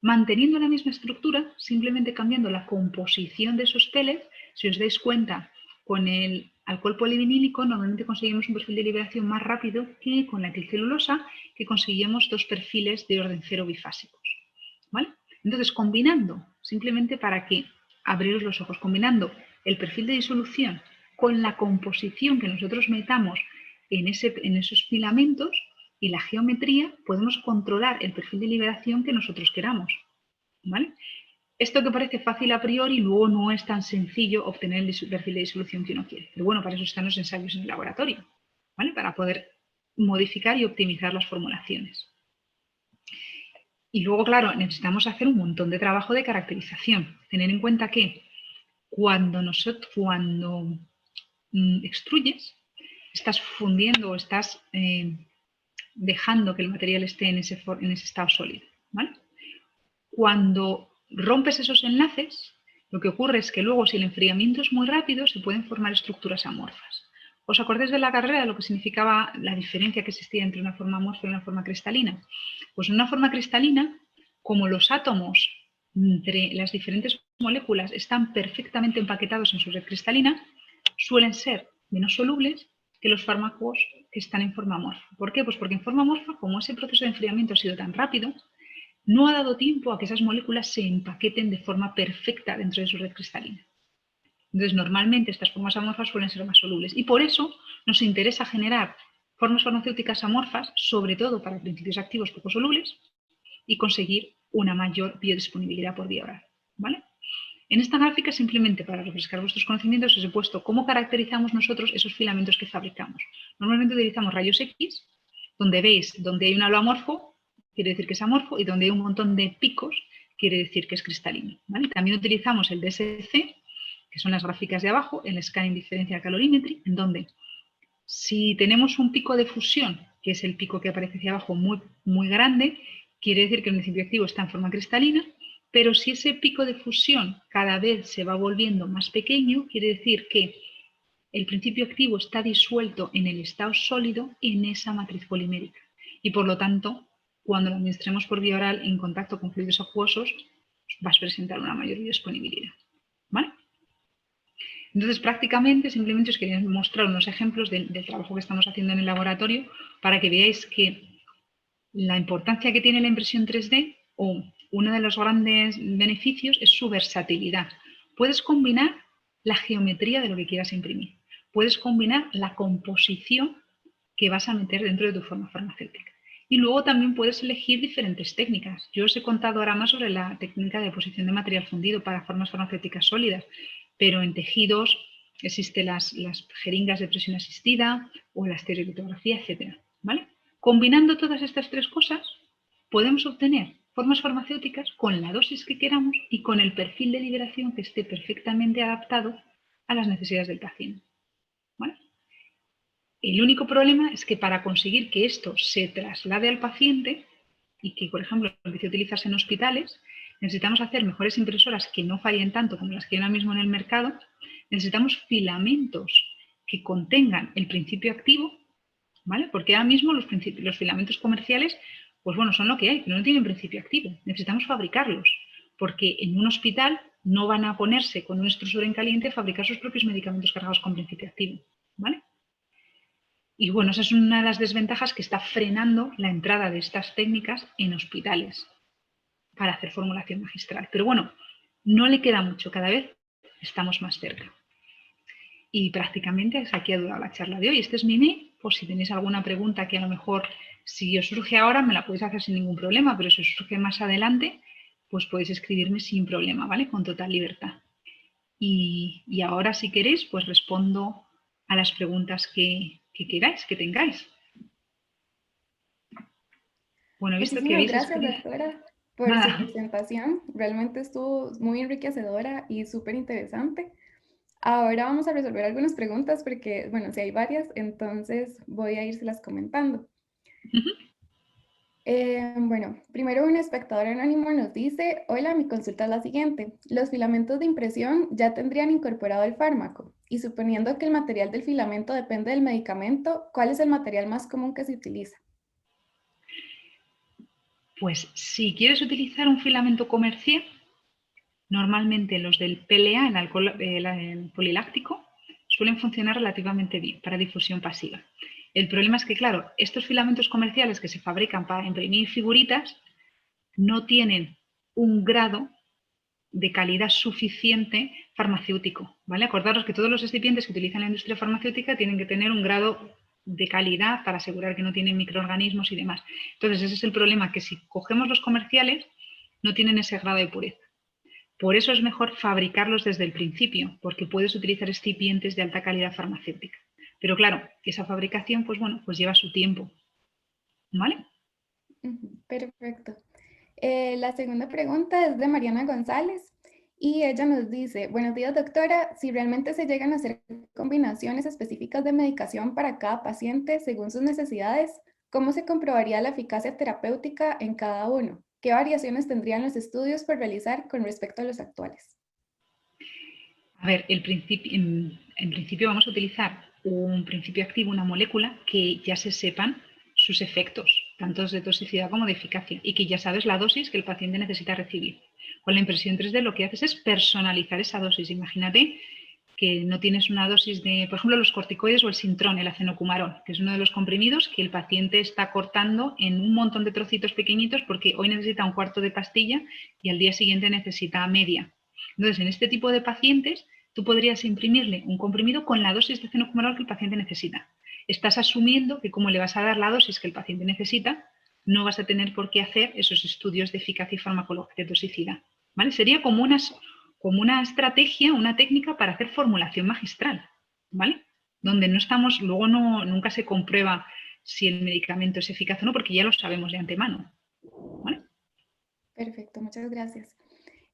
manteniendo la misma estructura, simplemente cambiando la composición de esos pellets, si os dais cuenta, con el alcohol polivinílico normalmente conseguimos un perfil de liberación más rápido que con la etilcelulosa, que conseguimos dos perfiles de orden 0 bifásicos, ¿vale? Entonces, combinando, simplemente para que abriros los ojos, combinando el perfil de disolución con la composición que nosotros metamos en esos filamentos y la geometría, podemos controlar el perfil de liberación que nosotros queramos, ¿vale? Esto que parece fácil a priori, luego no es tan sencillo obtener el perfil de disolución que uno quiere. Pero bueno, para eso están los ensayos en el laboratorio, ¿vale? Para poder modificar y optimizar las formulaciones. Y luego, claro, necesitamos hacer un montón de trabajo de caracterización. Tener en cuenta que cuando extruyes, estás fundiendo o estás dejando que el material esté en ese estado sólido, ¿vale? Cuando rompes esos enlaces, lo que ocurre es que luego, si el enfriamiento es muy rápido, se pueden formar estructuras amorfas. ¿Os acordáis de la carrera de lo que significaba la diferencia que existía entre una forma amorfa y una forma cristalina? Pues en una forma cristalina, como los átomos entre las diferentes moléculas están perfectamente empaquetados en su red cristalina, suelen ser menos solubles que los fármacos que están en forma amorfa. ¿Por qué? Pues porque en forma amorfa, como ese proceso de enfriamiento ha sido tan rápido, no ha dado tiempo a que esas moléculas se empaqueten de forma perfecta dentro de su red cristalina. Entonces, normalmente estas formas amorfas suelen ser más solubles y por eso nos interesa generar formas farmacéuticas amorfas, sobre todo para principios activos poco solubles, y conseguir una mayor biodisponibilidad por vía oral, ¿vale? En esta gráfica, simplemente para refrescar vuestros conocimientos, os he puesto cómo caracterizamos nosotros esos filamentos que fabricamos. Normalmente utilizamos rayos X, donde veis, donde hay un halo amorfo, quiere decir que es amorfo, y donde hay un montón de picos, quiere decir que es cristalino, ¿vale? También utilizamos el DSC, que son las gráficas de abajo, el Scanning Differential Calorimetry, en donde si tenemos un pico de fusión, que es el pico que aparece hacia abajo muy, muy grande, quiere decir que el principio activo está en forma cristalina, pero si ese pico de fusión cada vez se va volviendo más pequeño, quiere decir que el principio activo está disuelto en el estado sólido en esa matriz polimérica. Y por lo tanto, cuando lo administremos por vía oral en contacto con fluidos acuosos, vas a presentar una mayor disponibilidad, ¿vale? Entonces, prácticamente, simplemente os quería mostrar unos ejemplos del trabajo que estamos haciendo en el laboratorio para que veáis que la importancia que tiene la impresión 3D o uno de los grandes beneficios es su versatilidad. Puedes combinar la geometría de lo que quieras imprimir. Puedes combinar la composición que vas a meter dentro de tu forma farmacéutica. Y luego también puedes elegir diferentes técnicas. Yo os he contado ahora más sobre la técnica de deposición de material fundido para formas farmacéuticas sólidas, pero en tejidos existen las jeringas de presión asistida o la estereolitografía, etc. ¿Vale? Combinando todas estas tres cosas, podemos obtener formas farmacéuticas con la dosis que queramos y con el perfil de liberación que esté perfectamente adaptado a las necesidades del paciente. ¿Vale? El único problema es que para conseguir que esto se traslade al paciente y que, por ejemplo, empiece a utilizarse en hospitales, necesitamos hacer mejores impresoras que no fallen tanto como las que hay ahora mismo en el mercado. Necesitamos filamentos que contengan el principio activo, ¿vale? Porque ahora mismo los filamentos comerciales, pues bueno, son lo que hay, pero no tienen principio activo. Necesitamos fabricarlos, porque en un hospital no van a ponerse con un extrusor en caliente a fabricar sus propios medicamentos cargados con principio activo, ¿vale? Y bueno, esa es una de las desventajas que está frenando la entrada de estas técnicas en hospitales para hacer formulación magistral. Pero bueno, no le queda mucho, cada vez estamos más cerca. Y prácticamente aquí ha durado la charla de hoy. Este es mi mail, por si tenéis alguna pregunta que a lo mejor, si os surge ahora, me la podéis hacer sin ningún problema, pero si os surge más adelante, pues podéis escribirme sin problema, ¿vale? Con total libertad. Y ahora, si queréis, pues respondo a las preguntas que queráis, que tengáis. Bueno, he visto que Muchísimas habéis gracias, escrito. doctora, por su presentación. Realmente estuvo muy enriquecedora y súper interesante. Ahora vamos a resolver algunas preguntas porque, bueno, si hay varias, entonces voy a irselas comentando. Bueno, primero un espectador anónimo nos dice, hola, mi consulta es la siguiente. Los filamentos de impresión ya tendrían incorporado el fármaco y suponiendo que el material del filamento depende del medicamento, ¿cuál es el material más común que se utiliza? Pues si quieres utilizar un filamento comercial, normalmente los del PLA, el poliláctico, suelen funcionar relativamente bien para difusión pasiva. El problema es que, claro, estos filamentos comerciales que se fabrican para imprimir figuritas no tienen un grado de calidad suficiente farmacéutico, ¿vale? Acordaros que todos los excipientes que utilizan la industria farmacéutica tienen que tener un grado de calidad para asegurar que no tienen microorganismos y demás. Entonces, ese es el problema, que si cogemos los comerciales, no tienen ese grado de pureza. Por eso es mejor fabricarlos desde el principio, porque puedes utilizar excipientes de alta calidad farmacéutica. Pero claro, esa fabricación, pues bueno, pues lleva su tiempo, ¿vale? Perfecto. La segunda pregunta es de Mariana González y ella nos dice, buenos días doctora, si realmente se llegan a hacer combinaciones específicas de medicación para cada paciente según sus necesidades, ¿cómo se comprobaría la eficacia terapéutica en cada uno? ¿Qué variaciones tendrían los estudios por realizar con respecto a los actuales? A ver, en principio vamos a utilizar un principio activo, una molécula, que ya se sepan sus efectos, tanto de toxicidad como de eficacia, y que ya sabes la dosis que el paciente necesita recibir. Con la impresión 3D lo que haces es personalizar esa dosis. Imagínate que no tienes una dosis de, por ejemplo, los corticoides o el Sintrón, el acenocumarón, que es uno de los comprimidos que el paciente está cortando en un montón de trocitos pequeñitos porque hoy necesita un cuarto de pastilla y al día siguiente necesita media. Entonces, en este tipo de pacientes, tú podrías imprimirle un comprimido con la dosis de acenocumarón que el paciente necesita. Estás asumiendo que como le vas a dar la dosis que el paciente necesita, no vas a tener por qué hacer esos estudios de eficacia y farmacología de toxicidad. ¿Vale? Sería como una estrategia, una técnica para hacer formulación magistral, ¿vale? Donde no estamos, luego nunca se comprueba si el medicamento es eficaz o no, porque ya lo sabemos de antemano, ¿vale? Perfecto, muchas gracias.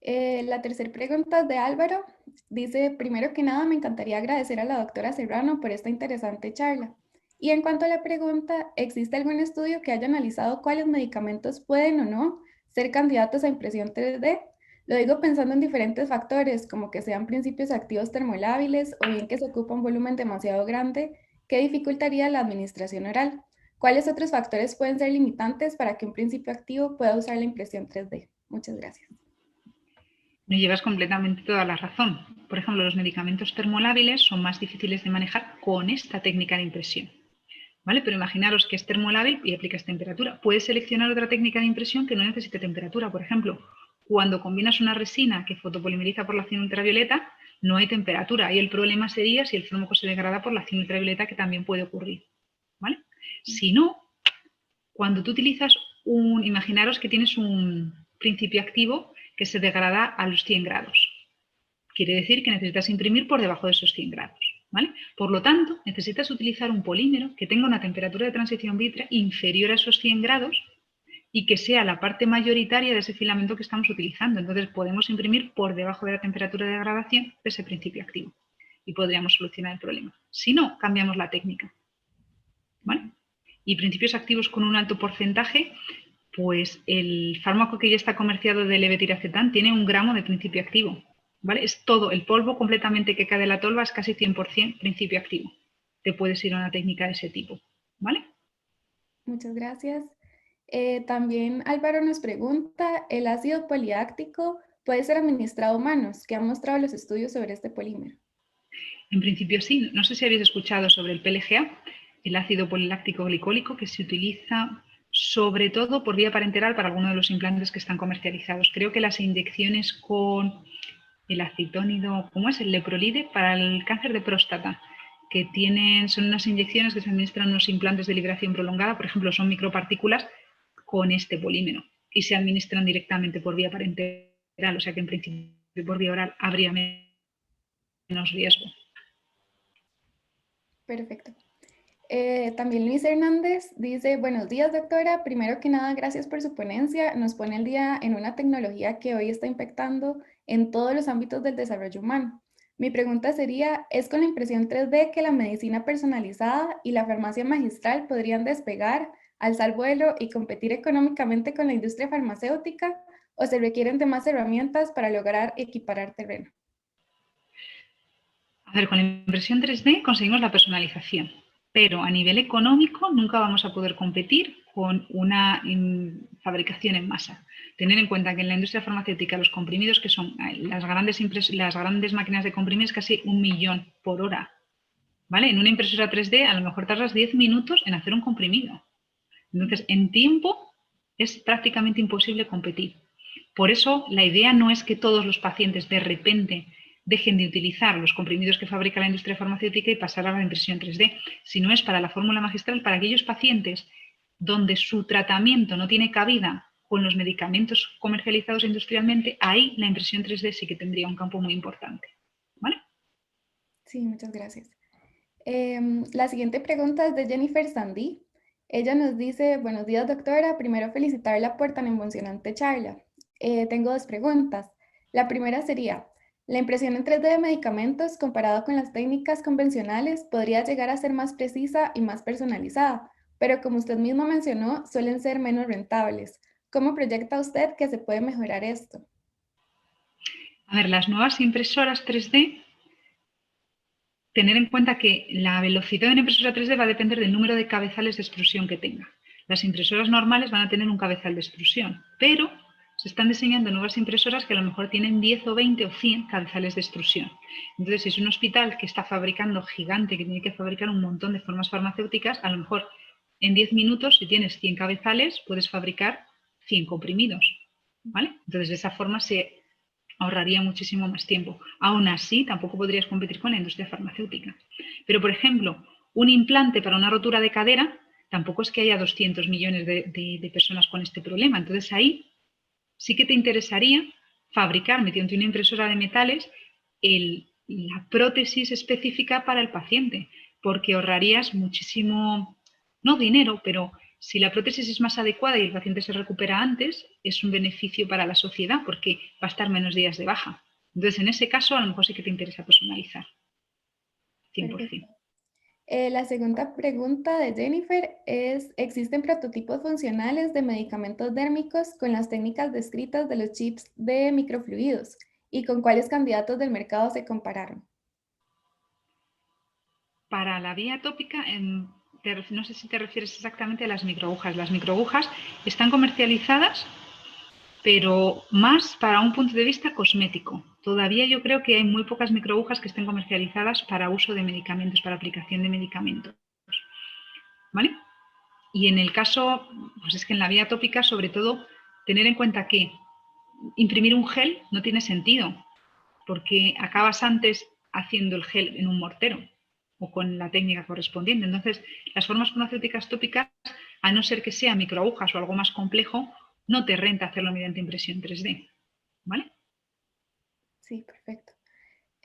La tercera pregunta es de Álvaro. Dice, primero que nada, me encantaría agradecer a la doctora Serrano por esta interesante charla. Y en cuanto a la pregunta, ¿existe algún estudio que haya analizado cuáles medicamentos pueden o no ser candidatos a impresión 3D? Lo digo pensando en diferentes factores, como que sean principios activos termolábiles o bien que se ocupa un volumen demasiado grande que dificultaría la administración oral. ¿Cuáles otros factores pueden ser limitantes para que un principio activo pueda usar la impresión 3D? Muchas gracias. No llevas completamente toda la razón. Por ejemplo, los medicamentos termolábiles son más difíciles de manejar con esta técnica de impresión, ¿vale? Pero imaginaros que es termolábil y aplicas temperatura. Puedes seleccionar otra técnica de impresión que no necesite temperatura. Por ejemplo, cuando combinas una resina que fotopolimeriza por la acción ultravioleta, no hay temperatura. Ahí el problema sería si el fármaco se degrada por la acción ultravioleta, que también puede ocurrir, ¿vale? Si no, cuando tú utilizas imaginaros que tienes un principio activo que se degrada a los 100 grados. Quiere decir que necesitas imprimir por debajo de esos 100 grados, ¿vale? Por lo tanto, necesitas utilizar un polímero que tenga una temperatura de transición vítrea inferior a esos 100 grados, y que sea la parte mayoritaria de ese filamento que estamos utilizando. Entonces podemos imprimir por debajo de la temperatura de degradación de ese principio activo y podríamos solucionar el problema. Si no, cambiamos la técnica. ¿Vale? Y principios activos con un alto porcentaje, pues el fármaco que ya está comerciado de levetiracetam tiene 1 gramo de principio activo. ¿Vale? Es todo, el polvo completamente que cae de la tolva es casi 100% principio activo. Te puedes ir a una técnica de ese tipo. ¿Vale? Muchas gracias. También Álvaro nos pregunta, ¿el ácido poliláctico puede ser administrado a humanos? ¿Qué han mostrado los estudios sobre este polímero? En principio sí. No sé si habéis escuchado sobre el PLGA, el ácido poliláctico glicólico, que se utiliza sobre todo por vía parenteral para algunos de los implantes que están comercializados. Creo que las inyecciones con el acetónido, ¿cómo es? El leprolide para el cáncer de próstata, que son unas inyecciones que se administran unos implantes de liberación prolongada, por ejemplo, son micropartículas con este polímero y se administran directamente por vía parenteral, o sea que en principio por vía oral habría menos riesgo. Perfecto. También Luis Hernández dice, buenos días doctora, primero que nada gracias por su ponencia, nos pone el día en una tecnología que hoy está impactando en todos los ámbitos del desarrollo humano. Mi pregunta sería, ¿es con la impresión 3D que la medicina personalizada y la farmacia magistral podrían despegar, alzar vuelo y competir económicamente con la industria farmacéutica o se requieren de más herramientas para lograr equiparar terreno? A ver, con la impresión 3D conseguimos la personalización, pero a nivel económico nunca vamos a poder competir con una fabricación en masa. Tener en cuenta que en la industria farmacéutica los comprimidos que son las grandes máquinas de comprimir es casi 1 millón por hora. ¿Vale? En una impresora 3D a lo mejor tardas 10 minutos en hacer un comprimido. Entonces, en tiempo es prácticamente imposible competir. Por eso, la idea no es que todos los pacientes de repente dejen de utilizar los comprimidos que fabrica la industria farmacéutica y pasar a la impresión 3D, sino es para la fórmula magistral para aquellos pacientes donde su tratamiento no tiene cabida con los medicamentos comercializados industrialmente, ahí la impresión 3D sí que tendría un campo muy importante. ¿Vale? Sí, muchas gracias. La siguiente pregunta es de Jennifer Sandí. Ella nos dice, buenos días doctora, primero felicitarla por tan emocionante charla. Tengo 2 preguntas. La primera sería, ¿la impresión en 3D de medicamentos comparado con las técnicas convencionales podría llegar a ser más precisa y más personalizada? Pero como usted mismo mencionó, suelen ser menos rentables. ¿Cómo proyecta usted que se puede mejorar esto? A ver, las nuevas impresoras 3D, tener en cuenta que la velocidad de una impresora 3D va a depender del número de cabezales de extrusión que tenga. Las impresoras normales van a tener un cabezal de extrusión, pero se están diseñando nuevas impresoras que a lo mejor tienen 10 o 20 o 100 cabezales de extrusión. Entonces, si es un hospital que está fabricando gigante, que tiene que fabricar un montón de formas farmacéuticas, a lo mejor en 10 minutos, si tienes 100 cabezales, puedes fabricar 100 comprimidos. ¿Vale? Entonces, de esa forma se ahorraría muchísimo más tiempo. Aún así, tampoco podrías competir con la industria farmacéutica. Pero, por ejemplo, un implante para una rotura de cadera, tampoco es que haya 200 millones de personas con este problema. Entonces, ahí sí que te interesaría fabricar, mediante una impresora de metales, la prótesis específica para el paciente, porque ahorrarías muchísimo, no dinero, pero si la prótesis es más adecuada y el paciente se recupera antes, es un beneficio para la sociedad porque va a estar menos días de baja. Entonces, en ese caso, a lo mejor sí que te interesa personalizar. 100%. Perfecto. La segunda pregunta de Jennifer es, ¿existen prototipos funcionales de medicamentos dérmicos con las técnicas descritas de los chips de microfluidos? ¿Y con cuáles candidatos del mercado se Para la vía tópica, no sé si te refieres exactamente a las microagujas. Las microagujas están comercializadas, pero más para un punto de vista cosmético. Todavía yo creo que hay muy pocas microagujas que estén comercializadas para uso de medicamentos, para aplicación de medicamentos. ¿Vale? Y en el caso, pues es que en la vía tópica, sobre todo, tener en cuenta que imprimir un gel no tiene sentido, porque acabas antes haciendo el gel en un mortero o con la técnica correspondiente. Entonces, las formas farmacéuticas tópicas, a no ser que sea microagujas o algo más complejo, no te renta hacerlo mediante impresión 3D. ¿Vale? Sí, perfecto.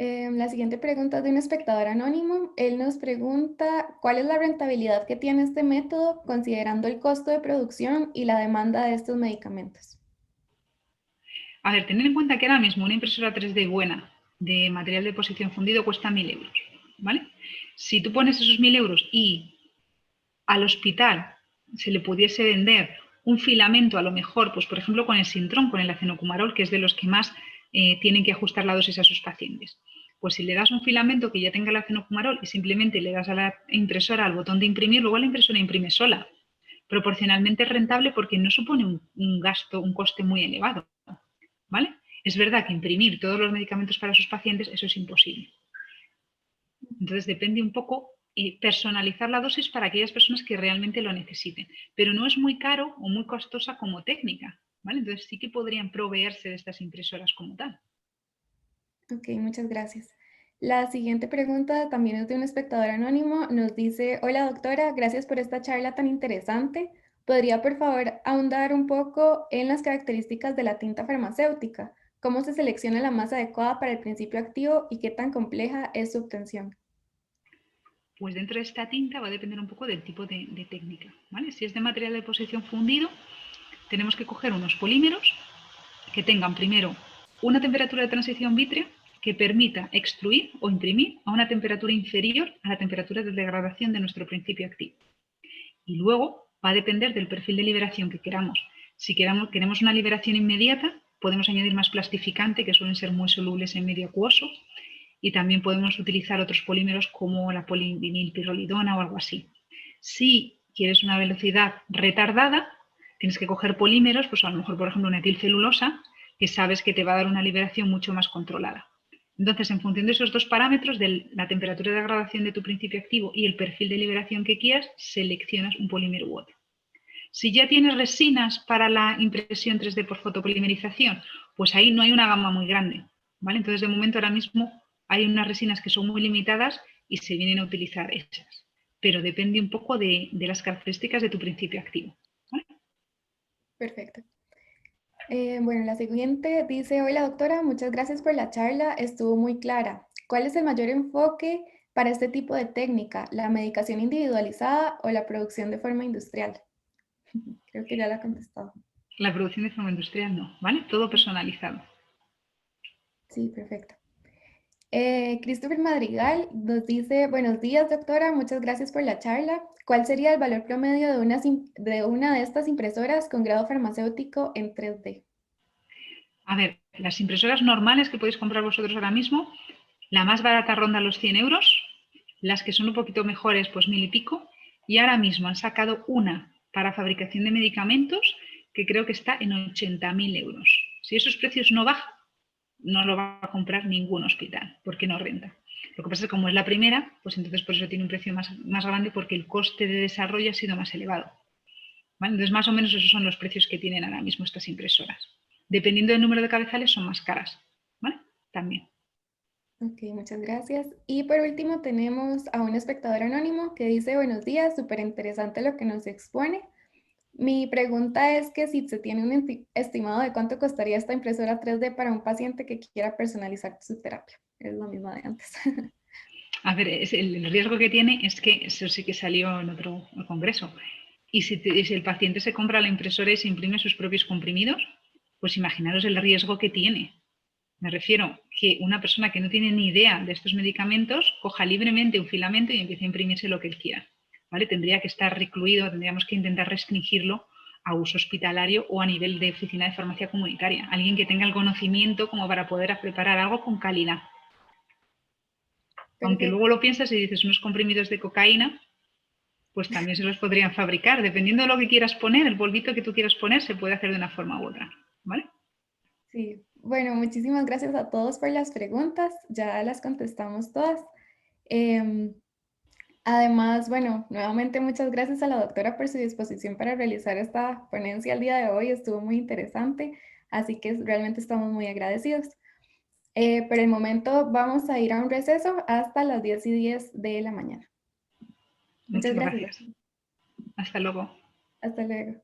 La siguiente pregunta es de un espectador anónimo. Él nos pregunta, ¿cuál es la rentabilidad que tiene este método considerando el costo de producción y la demanda de estos medicamentos? A ver, tener en cuenta que ahora mismo una impresora 3D buena de material de posición fundido cuesta 1.000 euros, ¿vale? Si tú pones esos 1.000 euros y al hospital se le pudiese vender un filamento, a lo mejor, pues por ejemplo con el Sintrom, con el acenocumarol, que es de los que más tienen que ajustar la dosis a sus pacientes. Pues si le das un filamento que ya tenga el acenocumarol y simplemente le das a la impresora al botón de imprimir, luego la impresora imprime sola. Proporcionalmente es rentable porque no supone un gasto, un coste muy elevado, ¿vale? Es verdad que imprimir todos los medicamentos para sus pacientes, eso es imposible. Entonces depende un poco personalizar la dosis para aquellas personas que realmente lo necesiten, pero no es muy caro o muy costosa como técnica, ¿vale? Entonces sí que podrían proveerse de estas impresoras como tal. Ok, muchas gracias. La siguiente pregunta también es de un espectador anónimo. Nos dice, hola doctora, gracias por esta charla tan interesante. ¿Podría por favor ahondar un poco en las características de la tinta farmacéutica? ¿Cómo se selecciona la masa adecuada para el principio activo y qué tan compleja es su obtención? Pues dentro de esta tinta va a depender un poco del tipo de técnica, ¿vale? Si es de material de posición fundido, tenemos que coger unos polímeros que tengan primero una temperatura de transición vítrea que permita extruir o imprimir a una temperatura inferior a la temperatura de degradación de nuestro principio activo. Y luego va a depender del perfil de liberación que queramos. Si queremos una liberación inmediata, podemos añadir más plastificante, que suelen ser muy solubles en medio acuoso, y también podemos utilizar otros polímeros como la polivinilpirrolidona o algo así. Si quieres una velocidad retardada, tienes que coger polímeros, pues a lo mejor, por ejemplo, una etilcelulosa, que sabes que te va a dar una liberación mucho más controlada. Entonces, en función de esos dos parámetros, de la temperatura de degradación de tu principio activo y el perfil de liberación que quieras, seleccionas un polímero u otro. Si ya tienes resinas para la impresión 3D por fotopolimerización, pues ahí no hay una gama muy grande, ¿vale? Entonces, de momento, ahora mismo hay unas resinas que son muy limitadas y se vienen a utilizar esas, pero depende un poco de las características de tu principio activo, ¿vale? Perfecto. Bueno, la siguiente dice, hola doctora, muchas gracias por la charla, estuvo muy clara. ¿Cuál es el mayor enfoque para este tipo de técnica, la medicación individualizada o la producción de forma industrial? Creo que ya la he contestado. La producción de forma industrial no, ¿vale? Todo personalizado. Sí, perfecto. Christopher Madrigal nos dice, buenos días doctora, muchas gracias por la charla. ¿Cuál sería el valor promedio de una de estas impresoras con grado farmacéutico en 3D? A ver, las impresoras normales que podéis comprar vosotros ahora mismo, la más barata ronda los 100 euros, las que son un poquito mejores, pues 1.000 y pico, y ahora mismo han sacado una para fabricación de medicamentos que creo que está en 80.000 euros. Si esos precios no bajan, no lo va a comprar ningún hospital, porque no renta. Lo que pasa es que como es la primera, pues entonces por eso tiene un precio más grande, porque el coste de desarrollo ha sido más elevado. ¿Vale? Entonces, más o menos esos son los precios que tienen ahora mismo estas impresoras. Dependiendo del número de cabezales, son más caras. ¿Vale? También. Ok, muchas gracias. Y por último tenemos a un espectador anónimo que dice, buenos días, súper interesante lo que nos expone. Mi pregunta es que si se tiene un estimado de cuánto costaría esta impresora 3D para un paciente que quiera personalizar su terapia. Es lo mismo de antes. A ver, el riesgo que tiene es que eso sí que salió en otro congreso. Y si el paciente se compra la impresora y se imprime sus propios comprimidos, pues imaginaros el riesgo que tiene. Me refiero que una persona que no tiene ni idea de estos medicamentos coja libremente un filamento y empiece a imprimirse lo que él quiera. ¿Vale? Tendría que estar recluido, tendríamos que intentar restringirlo a uso hospitalario o a nivel de oficina de farmacia comunitaria. Alguien que tenga el conocimiento como para poder preparar algo con calidad. Aunque luego Perfecto. lo piensas y dices unos comprimidos de cocaína, pues también se los podrían fabricar. Dependiendo de lo que quieras poner, el polvito que tú quieras poner se puede hacer de una forma u otra. ¿Vale? Sí, bueno, muchísimas gracias a todos por las preguntas. Ya las contestamos todas. Em, Además, bueno, nuevamente muchas gracias a la doctora por su disposición para realizar esta ponencia el día de hoy. Estuvo muy interesante, así que realmente estamos muy agradecidos. Por el momento vamos a ir a un receso hasta las 10:10 de la mañana. Muchas Muchas gracias, gracias. doctora. Hasta luego. Hasta luego.